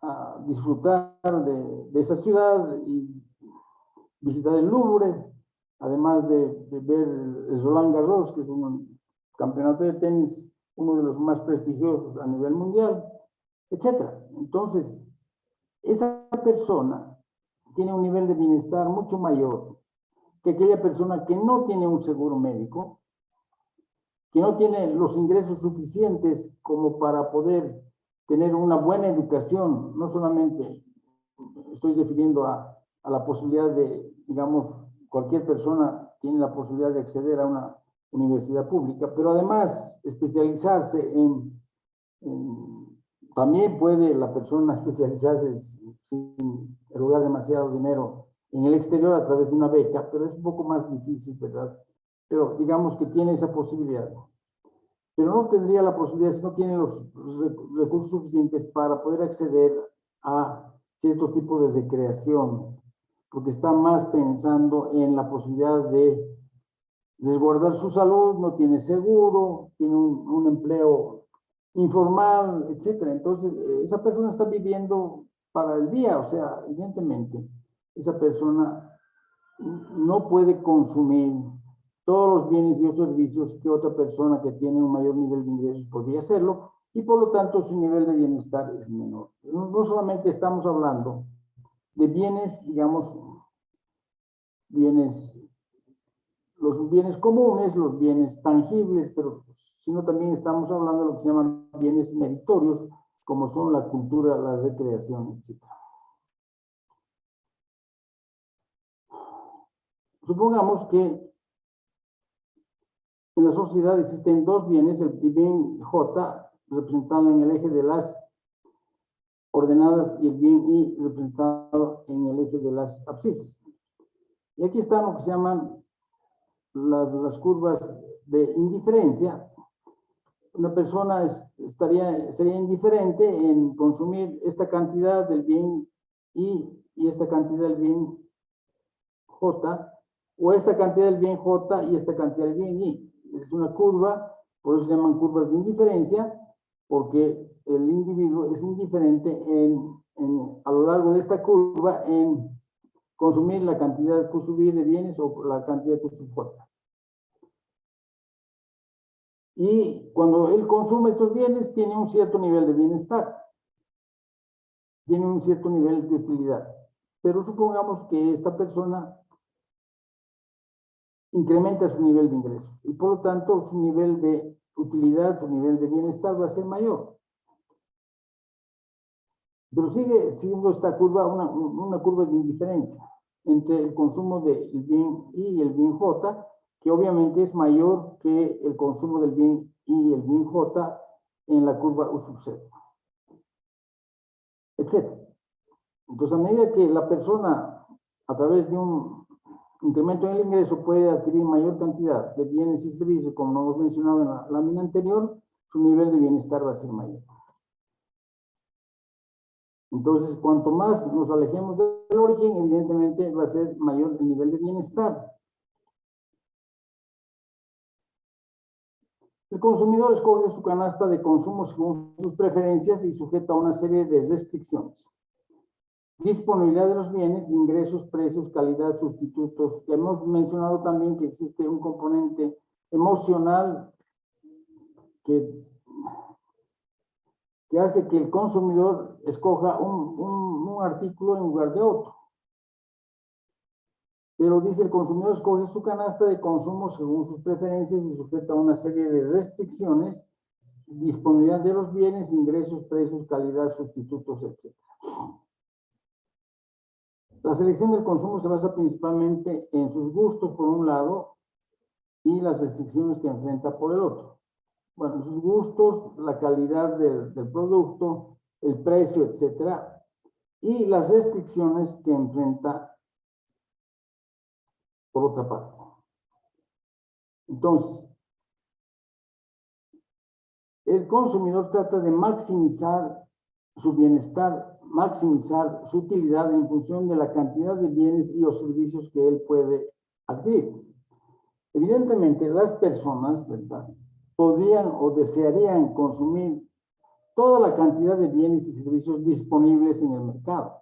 a disfrutar de esa ciudad y visitar el Louvre, además de ver el Roland Garros, que es un campeonato de tenis, uno de los más prestigiosos a nivel mundial, etc. Entonces, esa persona tiene un nivel de bienestar mucho mayor que aquella persona que no tiene un seguro médico, que no tiene los ingresos suficientes como para poder tener una buena educación, no solamente estoy refiriendo a la posibilidad de, digamos, cualquier persona tiene la posibilidad de acceder a una universidad pública, pero además especializarse también puede la persona especializarse sin erogar demasiado dinero en el exterior a través de una beca, pero es un poco más difícil, ¿verdad? Pero digamos que tiene esa posibilidad. Pero no tendría la posibilidad si no tiene los recursos suficientes para poder acceder a cierto tipo de recreación, porque está más pensando en la posibilidad de resguardar su salud, no tiene seguro, tiene un empleo informal, etcétera. Entonces, esa persona está viviendo para el día, o sea, evidentemente, esa persona no puede consumir todos los bienes y los servicios que otra persona que tiene un mayor nivel de ingresos podría hacerlo, y por lo tanto su nivel de bienestar es menor. No solamente estamos hablando de bienes, digamos, los bienes comunes, los bienes tangibles, pero sino también estamos hablando de lo que se llaman bienes meritorios, como son la cultura, la recreación, etc. Supongamos que en la sociedad existen dos bienes, el bien J, representado en el eje de las ordenadas, y el bien I, representado en el eje de las abscisas. Y aquí están lo que se llaman las curvas de indiferencia. Una persona sería indiferente en consumir esta cantidad del bien I y esta cantidad del bien J, o esta cantidad del bien J y esta cantidad del bien I. Es una curva, por eso se llaman curvas de indiferencia, porque el individuo es indiferente a lo largo de esta curva en consumir la cantidad QSUV de bienes o la cantidad QSUJ. Y cuando él consume estos bienes, tiene un cierto nivel de bienestar, tiene un cierto nivel de utilidad. Pero supongamos que esta persona incrementa su nivel de ingresos y por lo tanto su nivel de utilidad, su nivel de bienestar va a ser mayor. Pero sigue siendo esta curva una curva de indiferencia entre el consumo del bien I y el bien J, que obviamente es mayor que el consumo del bien I y el bien J en la curva U sub 0, etc. Entonces, a medida que la persona, a través de un incremento en el ingreso, puede adquirir mayor cantidad de bienes y servicios, como hemos mencionado en la lámina anterior, su nivel de bienestar va a ser mayor. Entonces, cuanto más nos alejemos del origen, evidentemente va a ser mayor el nivel de bienestar. El consumidor escoge su canasta de consumo según sus preferencias y sujeta a una serie de restricciones. Disponibilidad de los bienes, ingresos, precios, calidad, sustitutos. Hemos mencionado también que existe un componente emocional que hace que el consumidor escoja un artículo en lugar de otro. Pero dice, el consumidor escoge su canasta de consumo según sus preferencias y sujeta a una serie de restricciones, disponibilidad de los bienes, ingresos, precios, calidad, sustitutos, etc. La selección del consumo se basa principalmente en sus gustos por un lado y las restricciones que enfrenta por el otro. Bueno, sus gustos, la calidad del producto, el precio, etc. Y las restricciones que enfrenta por otra parte. Entonces, el consumidor trata de maximizar su bienestar, maximizar su utilidad en función de la cantidad de bienes y los servicios que él puede adquirir. Evidentemente, las personas, ¿verdad?, podrían o desearían consumir toda la cantidad de bienes y servicios disponibles en el mercado.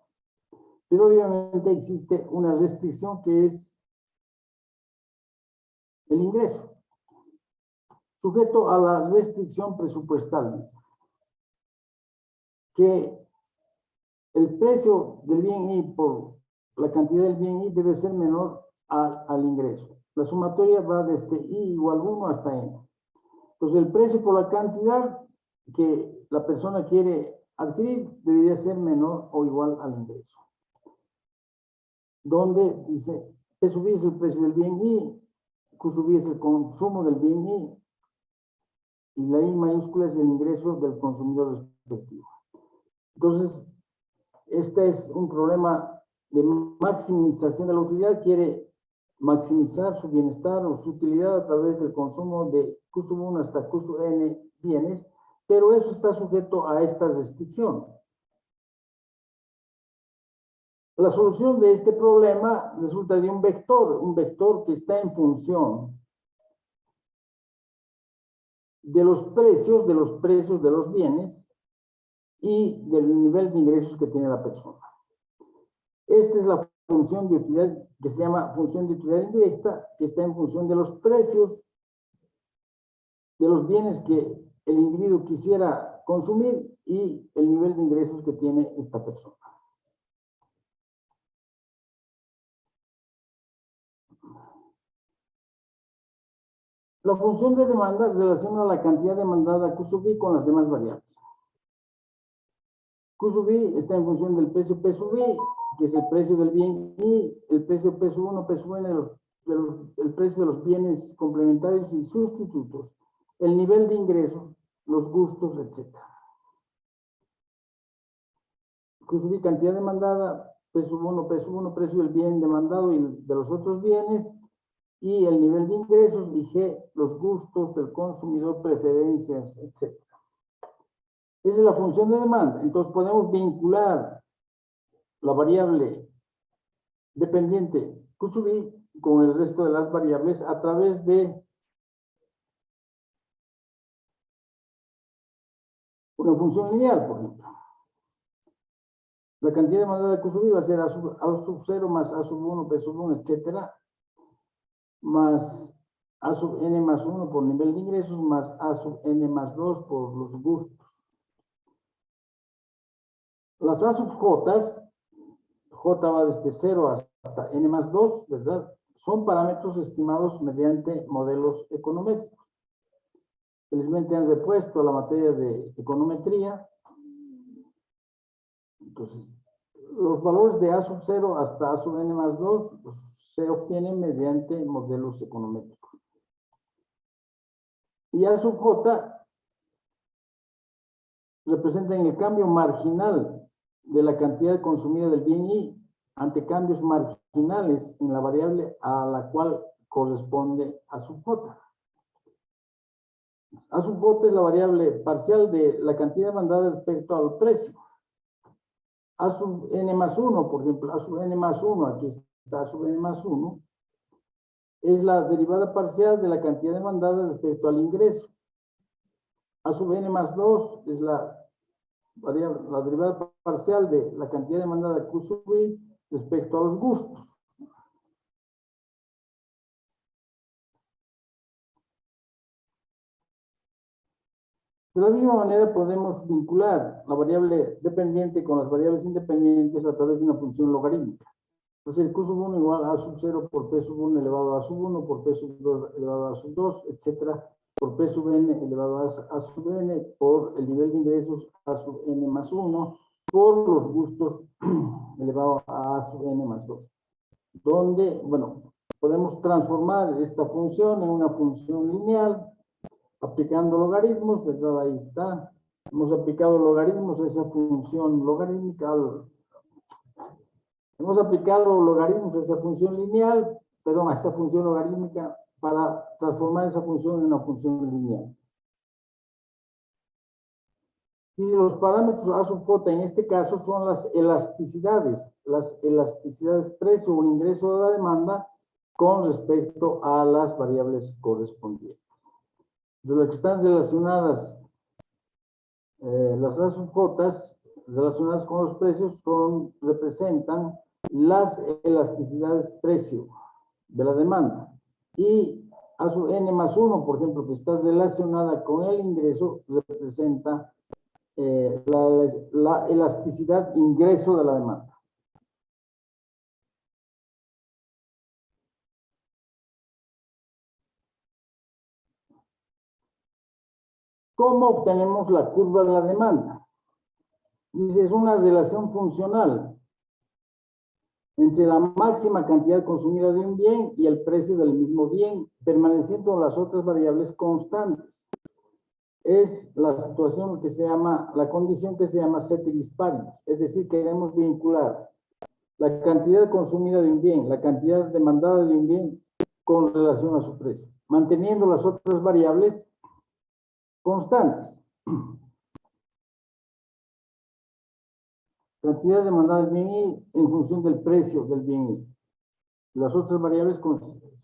Pero obviamente existe una restricción que es el ingreso, sujeto a la restricción presupuestal, que el precio del bien I por la cantidad del bien I debe ser menor al ingreso. La sumatoria va desde I igual 1 hasta N. Entonces, el precio por la cantidad que la persona quiere adquirir debería ser menor o igual al ingreso. Donde dice, P sub I es el precio del bien I, Q sub I es el consumo del bien I, y la I mayúscula es el ingreso del consumidor respectivo. Entonces, este es un problema de maximización de la utilidad, quiere maximizar su bienestar o su utilidad a través del consumo de Q sub 1 hasta Q sub n bienes, pero eso está sujeto a esta restricción. La solución de este problema resulta de un vector que está en función de los precios de los bienes y del nivel de ingresos que tiene la persona. Esta es la función de utilidad que se llama función de utilidad indirecta, que está en función de los precios de los bienes que el individuo quisiera consumir y el nivel de ingresos que tiene esta persona. La función de demanda relaciona la cantidad demandada Q sub I con las demás variables. Q sub I está en función del precio P sub I, que es el precio del bien I, el precio P sub 1, P sub N, el precio de los bienes complementarios y sustitutos, el nivel de ingresos, los gustos, etc. Q sub I, cantidad demandada, P sub 1, precio del bien demandado y de los otros bienes, y el nivel de ingresos, y G, los gustos del consumidor, preferencias, etc. Esa es la función de demanda. Entonces podemos vincular la variable dependiente Q sub I con el resto de las variables a través de una función lineal, por ejemplo. La cantidad demandada de Q sub I va a ser A sub 0 más A sub 1, P sub 1, etcétera, más A sub n más 1 por nivel de ingresos, más A sub n más 2 por los gustos. Las A sub J, J va desde 0 hasta n más 2, ¿verdad? Son parámetros estimados mediante modelos econométricos. Felizmente han repuesto la materia de econometría. Entonces, los valores de A sub 0 hasta A sub n más 2 se obtienen mediante modelos econométricos. Y A sub J representa el cambio marginal de la cantidad consumida del bien I ante cambios marginales en la variable a la cual corresponde A sub J. A sub J es la variable parcial de la cantidad demandada respecto al precio. A sub n más 1, por ejemplo, A sub n más 1, aquí está A sub n más 1, es la derivada parcial de la cantidad demandada respecto al ingreso. A sub n más 2 es la derivada parcial de la cantidad demandada Q sub I respecto a los gustos. De la misma manera podemos vincular la variable dependiente con las variables independientes a través de una función logarítmica. Entonces, Q sub 1 igual a A sub 0 por P sub 1 elevado a A sub 1 por P sub 2 elevado a A sub 2, etcétera, por P sub n elevado a A sub n, por el nivel de ingresos A sub n más 1, por los gustos elevado a A sub n más 2. Donde, bueno, podemos transformar esta función en una función lineal aplicando logaritmos, ¿verdad? Ahí está. Hemos aplicado logaritmos a esa función logarítmica. Hemos aplicado logaritmos a esa función lineal, perdón, a esa función logarítmica para transformar esa función en una función lineal. Y los parámetros A sub J en este caso son las elasticidades precio o ingreso de la demanda con respecto a las variables correspondientes. De las que están relacionadas, las A sub J relacionadas con los precios representan las elasticidades precio de la demanda. Y A sub n más 1, por ejemplo, que está relacionada con el ingreso, representa la elasticidad ingreso de la demanda. ¿Cómo obtenemos la curva de la demanda? Dice, es una relación funcional entre la máxima cantidad consumida de un bien y el precio del mismo bien, permaneciendo las otras variables constantes. Es la situación que se llama, la condición que se llama ceteris paribus, es decir, queremos vincular la cantidad consumida de un bien, la cantidad demandada de un bien con relación a su precio, manteniendo las otras variables constantes. Cantidad demandada del bien Y en función del precio del bien Y. Las otras variables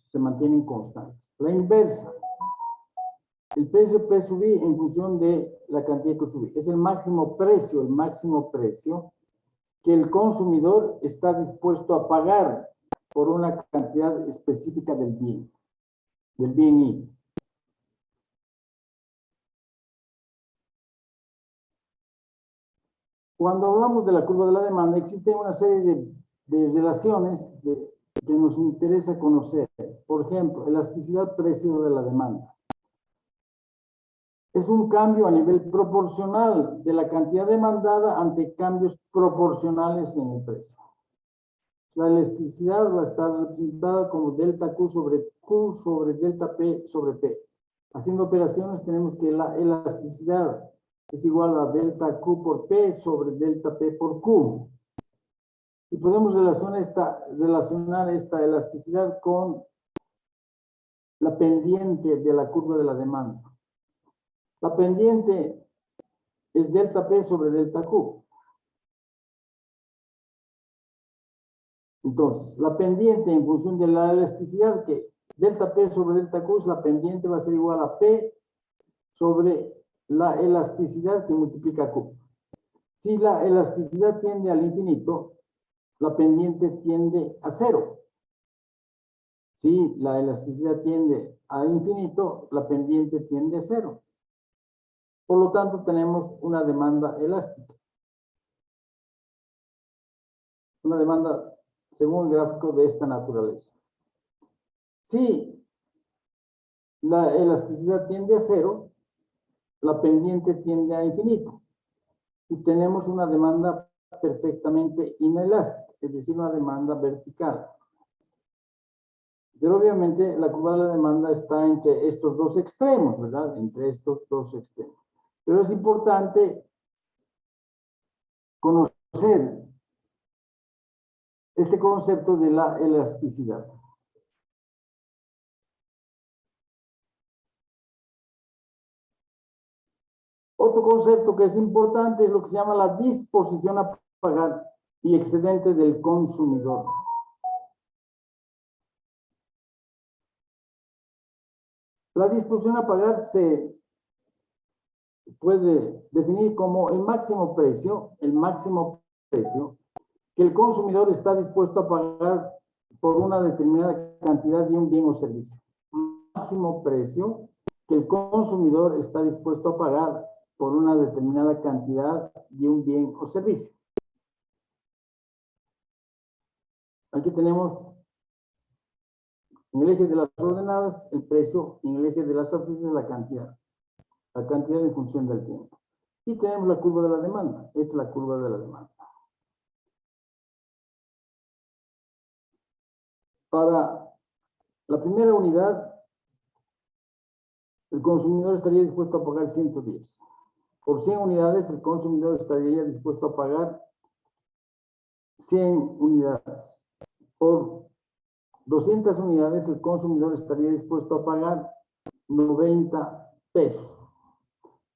se mantienen constantes. La inversa. El precio P sub I en función de la cantidad que subí. Es el máximo precio que el consumidor está dispuesto a pagar por una cantidad específica del bien Y. Cuando hablamos de la curva de la demanda, existe una serie de relaciones que nos interesa conocer. Por ejemplo, elasticidad precio de la demanda. Es un cambio a nivel proporcional de la cantidad demandada ante cambios proporcionales en el precio. La elasticidad va a estar representada como delta Q sobre delta P sobre P. Haciendo operaciones tenemos que la elasticidad es igual a delta Q por P sobre delta P por Q. Y podemos relacionar esta elasticidad con la pendiente de la curva de la demanda. La pendiente es delta P sobre delta Q. Entonces, la pendiente en función de la elasticidad, que delta P sobre delta Q, la pendiente va a ser igual a P sobre la elasticidad que multiplica Q. Si la elasticidad tiende al infinito, la pendiente tiende a cero. Si la elasticidad tiende a infinito, la pendiente tiende a cero. Por lo tanto, tenemos una demanda elástica. Una demanda, según el gráfico, de esta naturaleza. Si la elasticidad tiende a cero, la pendiente tiende a infinito. Y tenemos una demanda perfectamente inelástica, es decir, una demanda vertical. Pero obviamente la curva de la demanda está entre estos dos extremos, ¿verdad? Entre estos dos extremos. Pero es importante conocer este concepto de la elasticidad. Otro concepto que es importante es lo que se llama la disposición a pagar y excedente del consumidor. La disposición a pagar se puede definir como el máximo precio que el consumidor está dispuesto a pagar por una determinada cantidad de un bien o servicio. Máximo precio que el consumidor está dispuesto a pagar por una determinada cantidad de un bien o servicio. Aquí tenemos en el eje de las ordenadas el precio, en el eje de las abscisas la cantidad en función del tiempo. Y tenemos la curva de la demanda. Esta es la curva de la demanda. Para la primera unidad, el consumidor estaría dispuesto a pagar 110. Por 100 unidades, el consumidor estaría dispuesto a pagar 100 unidades. Por 200 unidades, el consumidor estaría dispuesto a pagar 90 pesos.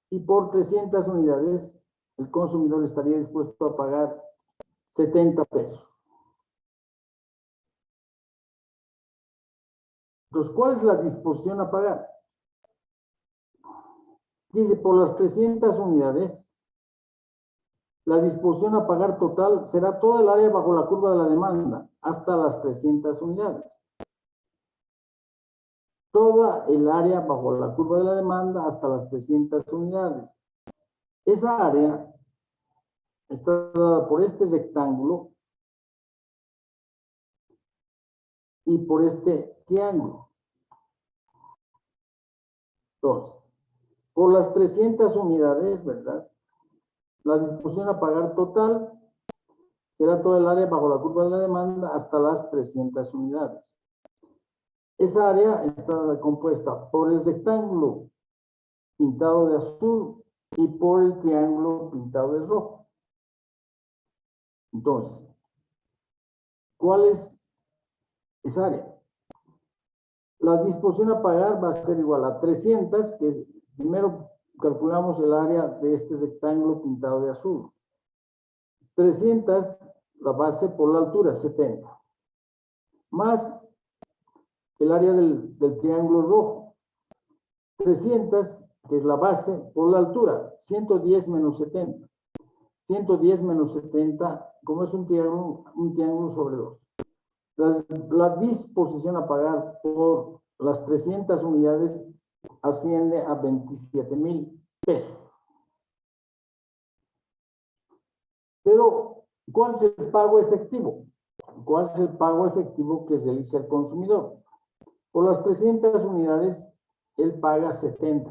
Y por 300 unidades, el consumidor estaría dispuesto a pagar 70 pesos. Entonces, ¿cuál es la disposición a pagar? Dice, por las 300 unidades, la disposición a pagar total será toda el área bajo la curva de la demanda, hasta las 300 unidades. Toda el área bajo la curva de la demanda hasta las 300 unidades. Esa área está dada por este rectángulo y por este triángulo. Entonces, por las 300 unidades, ¿verdad? la disposición a pagar total será todo el área bajo la curva de la demanda hasta las 300 unidades. Esa área está compuesta por el rectángulo pintado de azul y por el triángulo pintado de rojo. Entonces, ¿cuál es esa área? La disposición a pagar va a ser igual a 300, que primero calculamos el área de este rectángulo pintado de azul. 300, la base por la altura, 70. Más el área del triángulo rojo. 300, que es la base por la altura, 110 menos 70. 110 menos 70, como es un triángulo sobre 2. La disposición a pagar por las 300 unidades asciende a 27,000 pesos. Pero, ¿cuál es el pago efectivo? ¿Cuál es el pago efectivo que realiza el consumidor? Por las 300 unidades, él paga 70.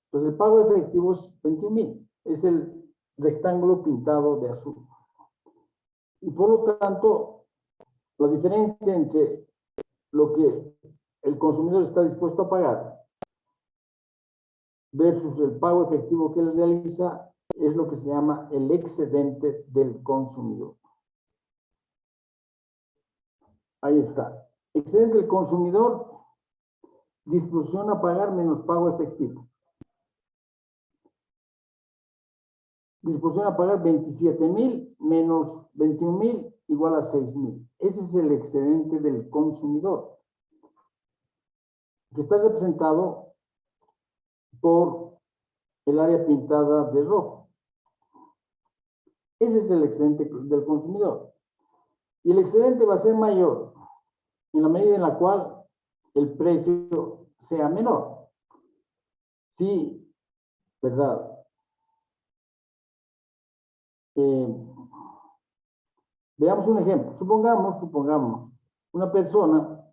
Entonces, el pago efectivo es 21,000. Es el rectángulo pintado de azul. Y por lo tanto, la diferencia entre lo que el consumidor está dispuesto a pagar versus el pago efectivo que él realiza es lo que se llama el excedente del consumidor. Ahí está. Excedente del consumidor, disposición a pagar menos pago efectivo. Disposición a pagar 27,000 menos 21,000 igual a 6,000. Ese es el excedente del consumidor, que está representado por el área pintada de rojo. Ese es el excedente del consumidor. Y el excedente va a ser mayor en la medida en la cual el precio sea menor. Sí, ¿verdad? Veamos un ejemplo. Supongamos, una persona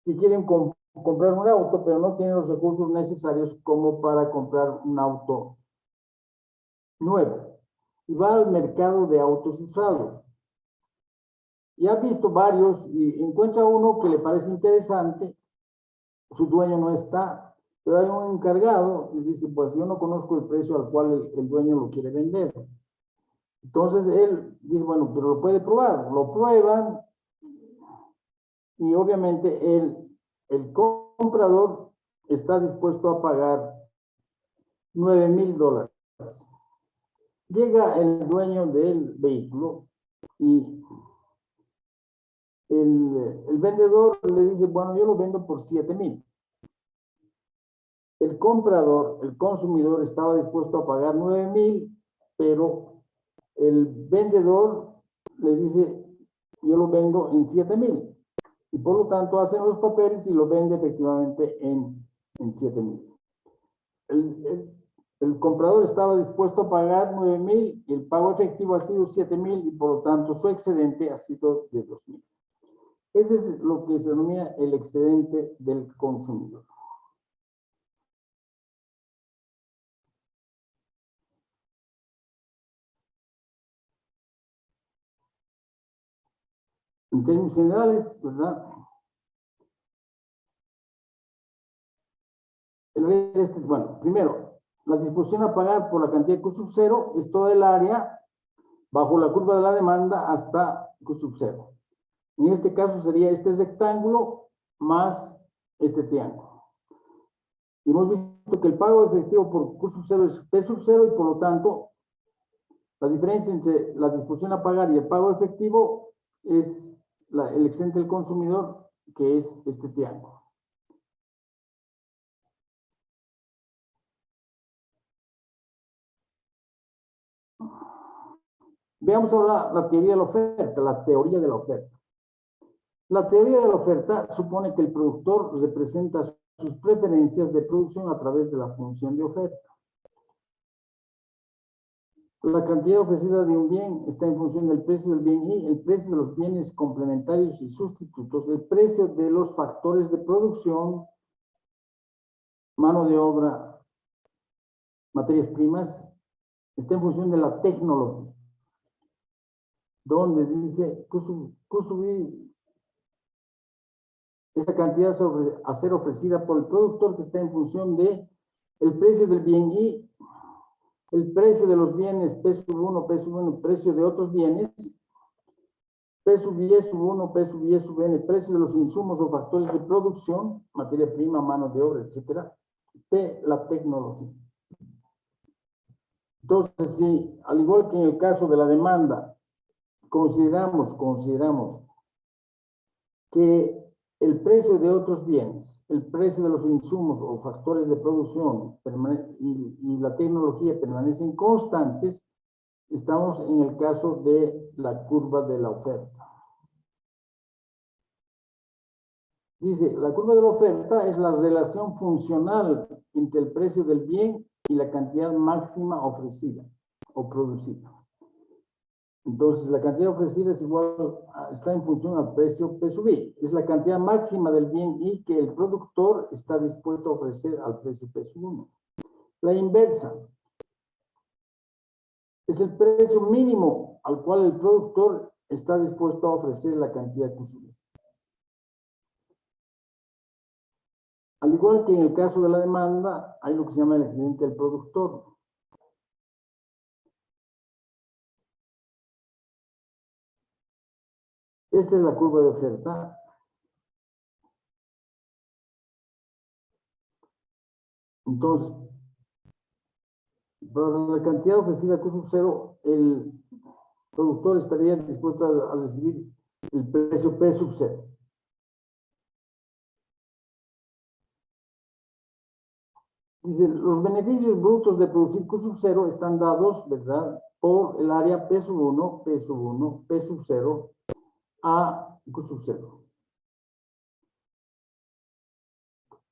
que quiere comprar un auto, pero no tiene los recursos necesarios como para comprar un auto nuevo. Y va al mercado de autos usados. Y ha visto varios y encuentra uno que le parece interesante. Su dueño no está, pero hay un encargado y dice, pues yo no conozco el precio al cual el dueño lo quiere vender. Entonces él dice, bueno, pero lo puede probar. Lo prueban y obviamente el comprador está dispuesto a pagar $9,000. Llega el dueño del vehículo y el vendedor le dice, bueno, yo lo vendo por 7,000. El comprador, el consumidor, estaba dispuesto a pagar 9,000, pero el vendedor le dice, yo lo vendo en 7,000. Y por lo tanto hacen los papeles y lo vende efectivamente en 7,000. El comprador estaba dispuesto a pagar 9,000 y el pago efectivo ha sido 7,000 y por lo tanto su excedente ha sido de 2,000. Ese es lo que se denomina el excedente del consumidor. En términos generales, ¿verdad? Bueno, primero, la disposición a pagar por la cantidad Q sub 0 es toda el área bajo la curva de la demanda hasta Q sub 0. En este caso sería este rectángulo más este triángulo. Y hemos visto que el pago efectivo por Q sub 0 es P sub 0 y por lo tanto la diferencia entre la disposición a pagar y el pago efectivo es el excedente del consumidor, que es este triángulo. Veamos ahora la teoría de la oferta, La teoría de la oferta supone que el productor representa sus preferencias de producción a través de la función de oferta. La cantidad ofrecida de un bien está en función del precio del bien y el precio de los bienes complementarios y sustitutos, el precio de los factores de producción, mano de obra, materias primas está en función de la tecnología, donde dice QSUV es la cantidad a ser ofrecida por el productor, que está en función de el precio del bien y el precio de los bienes, P1, precio de otros bienes, P sub Y sub 1, P sub Y sub N, precio de los insumos o factores de producción, materia prima, mano de obra, etcétera, P, la tecnología. Entonces, si, al igual que en el caso de la demanda, consideramos que el precio de otros bienes, el precio de los insumos o factores de producción y la tecnología permanecen constantes, estamos en el caso de la curva de la oferta. Dice, la curva de la oferta es la relación funcional entre el precio del bien y la cantidad máxima ofrecida o producida. Entonces, la cantidad ofrecida es igual, está en función al precio P sub I. Es la cantidad máxima del bien I que el productor está dispuesto a ofrecer al precio P sub 1. La inversa es el precio mínimo al cual el productor está dispuesto a ofrecer la cantidad Q sub I. Al igual que en el caso de la demanda, hay lo que se llama el excedente del productor. Esta es la curva de oferta. Entonces, para la cantidad ofrecida Q sub 0, el productor estaría dispuesto a recibir el precio P sub 0. Dice, los beneficios brutos de producir Q sub 0 están dados, ¿verdad?, por el área P sub 1, P sub 1, P sub 0 a Q sub 0.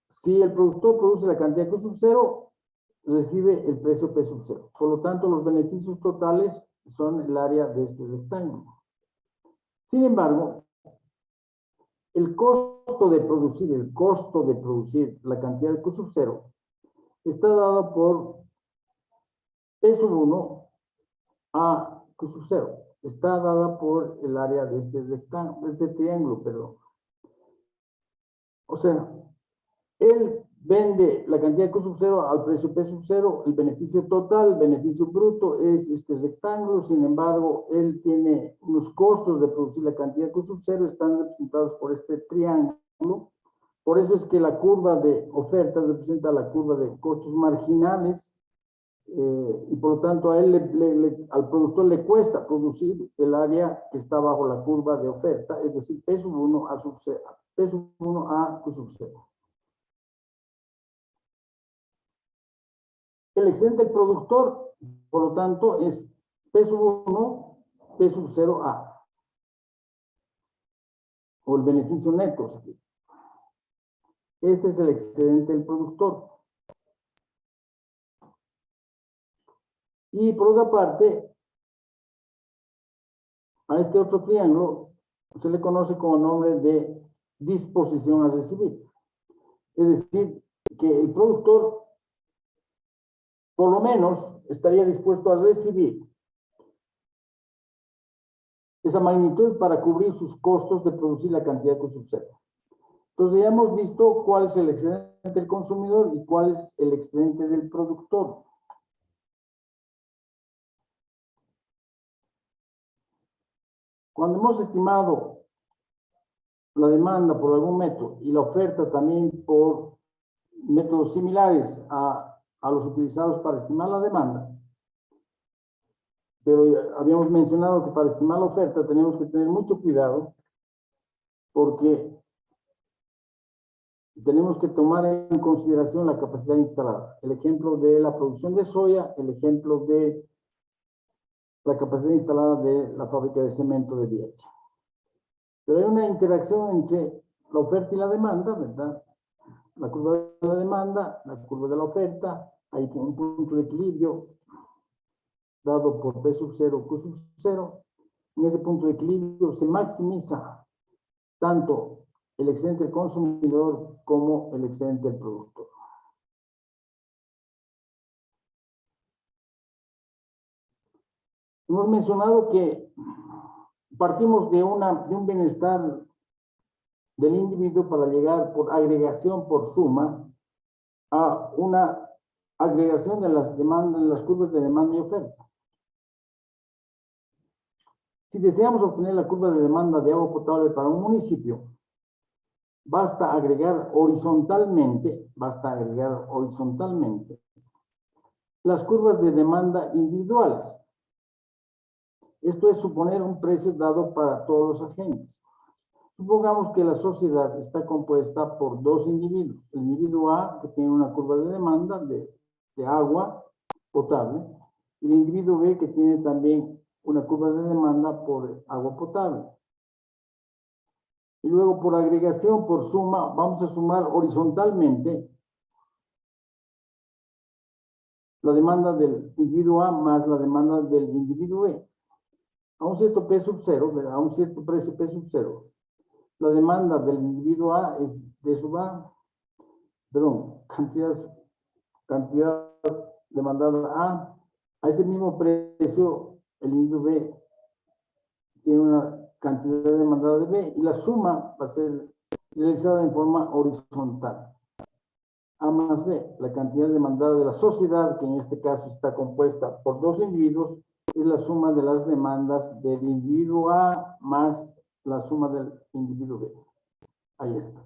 Si el productor produce la cantidad Q sub 0, recibe el precio P sub 0. Por lo tanto, los beneficios totales son el área de este rectángulo. Sin embargo, el costo de producir la cantidad de Q sub 0 está dado por P sub 1 a Q sub 0. Está dada por el área de este rectángulo, de este triángulo, perdón. O sea, él vende la cantidad de Q sub 0 al precio P sub 0, el beneficio total, el beneficio bruto es este rectángulo, sin embargo, él tiene unos costos de producir la cantidad de Q sub 0, están representados por este triángulo. Por eso es que la curva de ofertas representa la curva de costos marginales, y por lo tanto a él al productor le cuesta producir el área que está bajo la curva de oferta, es decir, P sub 1 a sub 0, P sub 1 a Q sub 0. El excedente del productor, por lo tanto, es P sub 1, P sub 0 A, o el beneficio neto. Este es el excedente del productor. Y por otra parte, a este otro triángulo se le conoce como nombre de disposición a recibir. Es decir, que el productor por lo menos estaría dispuesto a recibir esa magnitud para cubrir sus costos de producir la cantidad que se observa. Entonces ya hemos visto cuál es el excedente del consumidor y cuál es el excedente del productor. Cuando hemos estimado la demanda por algún método y la oferta también por métodos similares a los utilizados para estimar la demanda, pero habíamos mencionado que para estimar la oferta tenemos que tener mucho cuidado porque tenemos que tomar en consideración la capacidad instalada. El ejemplo de la producción de soya, el ejemplo de la capacidad instalada de la fábrica de cemento de Vietnam. Pero hay una interacción entre la oferta y la demanda, ¿verdad? La curva de la demanda, la curva de la oferta, hay un punto de equilibrio dado por P sub 0, Q sub 0. En ese punto de equilibrio se maximiza tanto el excedente del consumidor como el excedente del productor. Hemos mencionado que partimos de un bienestar del individuo para llegar por agregación, por suma, a una agregación de las demandas, de las curvas de demanda y oferta. Si deseamos obtener la curva de demanda de agua potable para un municipio, basta agregar horizontalmente las curvas de demanda individuales. Esto es suponer un precio dado para todos los agentes. Supongamos que la sociedad está compuesta por dos individuos. El individuo A, que tiene una curva de demanda de agua potable, y el individuo B, que tiene también una curva de demanda por agua potable. Y luego, por agregación, por suma, vamos a sumar horizontalmente la demanda del individuo A más la demanda del individuo B. A un cierto P sub 0, ¿verdad? A un cierto precio P sub 0. La demanda del individuo A es D sub A, perdón, cantidad demandada a ese mismo precio, el individuo B tiene una cantidad demandada de B, y la suma va a ser realizada en forma horizontal. A más B, la cantidad demandada de la sociedad, que en este caso está compuesta por dos individuos, es la suma de las demandas del individuo A más la suma del individuo B. Ahí está.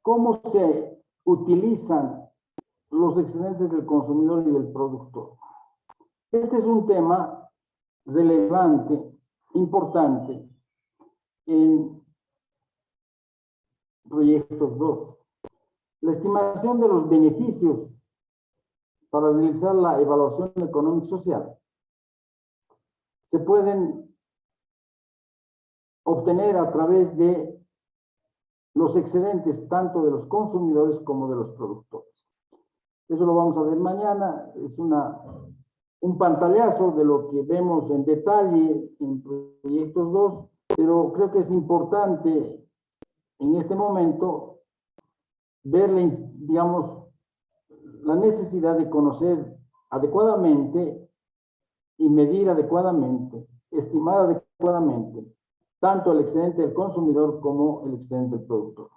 ¿Cómo se utilizan los excedentes del consumidor y del productor? Este es un tema relevante, importante, en proyectos 2. La estimación de los beneficios para realizar la evaluación económica y social se pueden obtener a través de los excedentes tanto de los consumidores como de los productores. Eso lo vamos a ver mañana. Es un pantallazo de lo que vemos en detalle en proyectos 2, pero creo que es importante en este momento ver, digamos, la necesidad de conocer adecuadamente y medir adecuadamente, estimar adecuadamente, tanto el excedente del consumidor como el excedente del productor.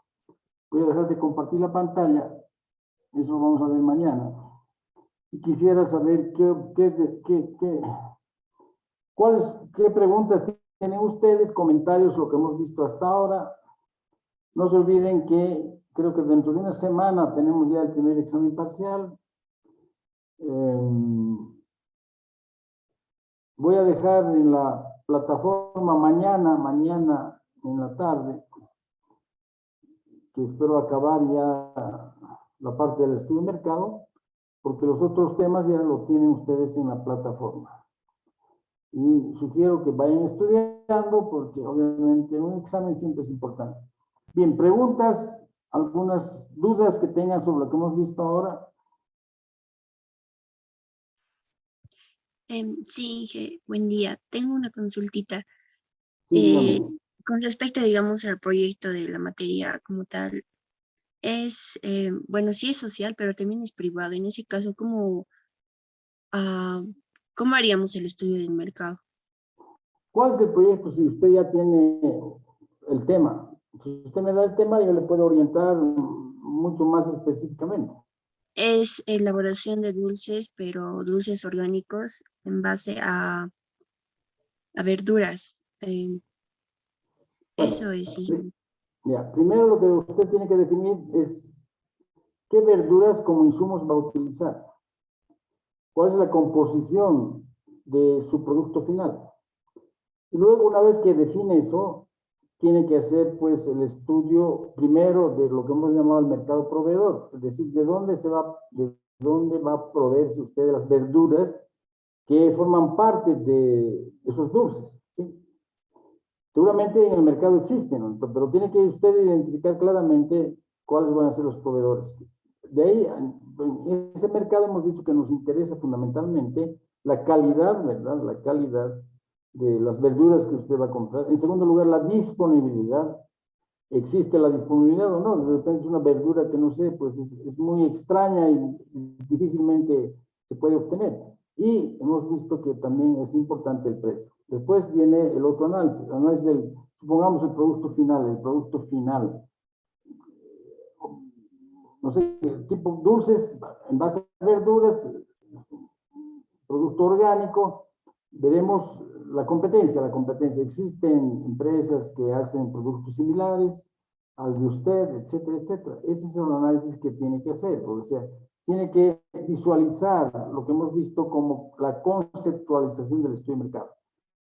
Voy a dejar de compartir la pantalla, eso lo vamos a ver mañana. Y quisiera saber qué preguntas tienen ustedes, comentarios, lo que hemos visto hasta ahora. No se olviden que creo que dentro de una semana tenemos ya el primer examen parcial. Voy a dejar en la plataforma mañana en la tarde, que espero acabar ya la parte del estudio de mercado, porque los otros temas ya lo tienen ustedes en la plataforma. Y sugiero que vayan estudiando, porque obviamente un examen siempre es importante. Bien, preguntas, algunas dudas que tengan sobre lo que hemos visto ahora. Sí, Inge, buen día. Tengo una consultita. Sí, dígame. Con respecto, digamos, al proyecto de la materia como tal, bueno, sí es social, pero también es privado. En ese caso, ¿cómo haríamos el estudio del mercado? ¿Cuál es el proyecto? Si usted ya tiene el tema. Si usted me da el tema, yo le puedo orientar mucho más específicamente. Es elaboración de dulces, pero dulces orgánicos en base a verduras. Bueno, Eso es, sí. ya, primero lo que usted tiene que definir es qué verduras como insumos va a utilizar. ¿Cuál es la composición de su producto final? Y luego, una vez que define eso, tiene que hacer pues el estudio primero de lo que hemos llamado el mercado proveedor, es decir, de dónde va a proveerse usted de las verduras que forman parte de esos dulces, ¿sí? Seguramente en el mercado existen, ¿no? Pero tiene que usted identificar claramente cuáles van a ser los proveedores. De ahí, en ese mercado hemos dicho que nos interesa fundamentalmente la calidad, ¿verdad? La calidad de las verduras que usted va a comprar. En segundo lugar, la disponibilidad. ¿Existe la disponibilidad o no? De repente es una verdura que no sé, pues es muy extraña y difícilmente se puede obtener. Y hemos visto que también es importante el precio. Después viene el otro análisis, el análisis del, supongamos el producto final. No sé, tipo dulces, en base a verduras, producto orgánico, veremos la competencia. Existen empresas que hacen productos similares al de usted, etcétera, etcétera. Ese es el análisis que tiene que hacer, o sea, tiene que visualizar lo que hemos visto como la conceptualización del estudio de mercado.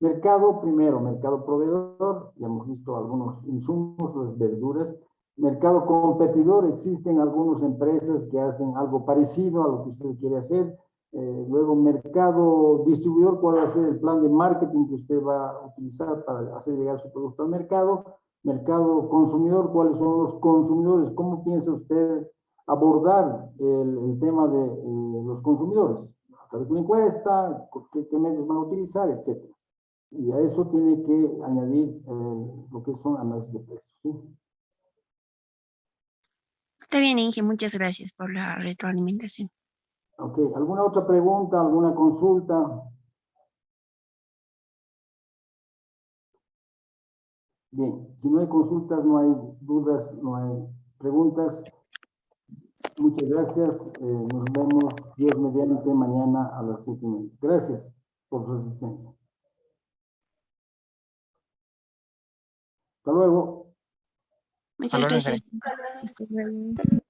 Mercado primero, mercado proveedor, ya hemos visto algunos insumos, las verduras. Mercado competidor, existen algunas empresas que hacen algo parecido a lo que usted quiere hacer. Luego, mercado distribuidor, cuál va a ser el plan de marketing que usted va a utilizar para hacer llegar su producto al mercado. Mercado consumidor, cuáles son los consumidores, cómo piensa usted abordar el tema de los consumidores, a través de una encuesta, qué medios van a utilizar, etcétera. Y a eso tiene que añadir lo que son análisis de precios, ¿sí? Está bien, Inge, muchas gracias por la retroalimentación. Ok, ¿alguna otra pregunta, alguna consulta? Bien, si no hay consultas, no hay dudas, no hay preguntas. Muchas gracias. Nos vemos, Dios mediante, mañana a las 7:30. Gracias por su asistencia. Hasta luego. Muchas gracias. Hasta luego.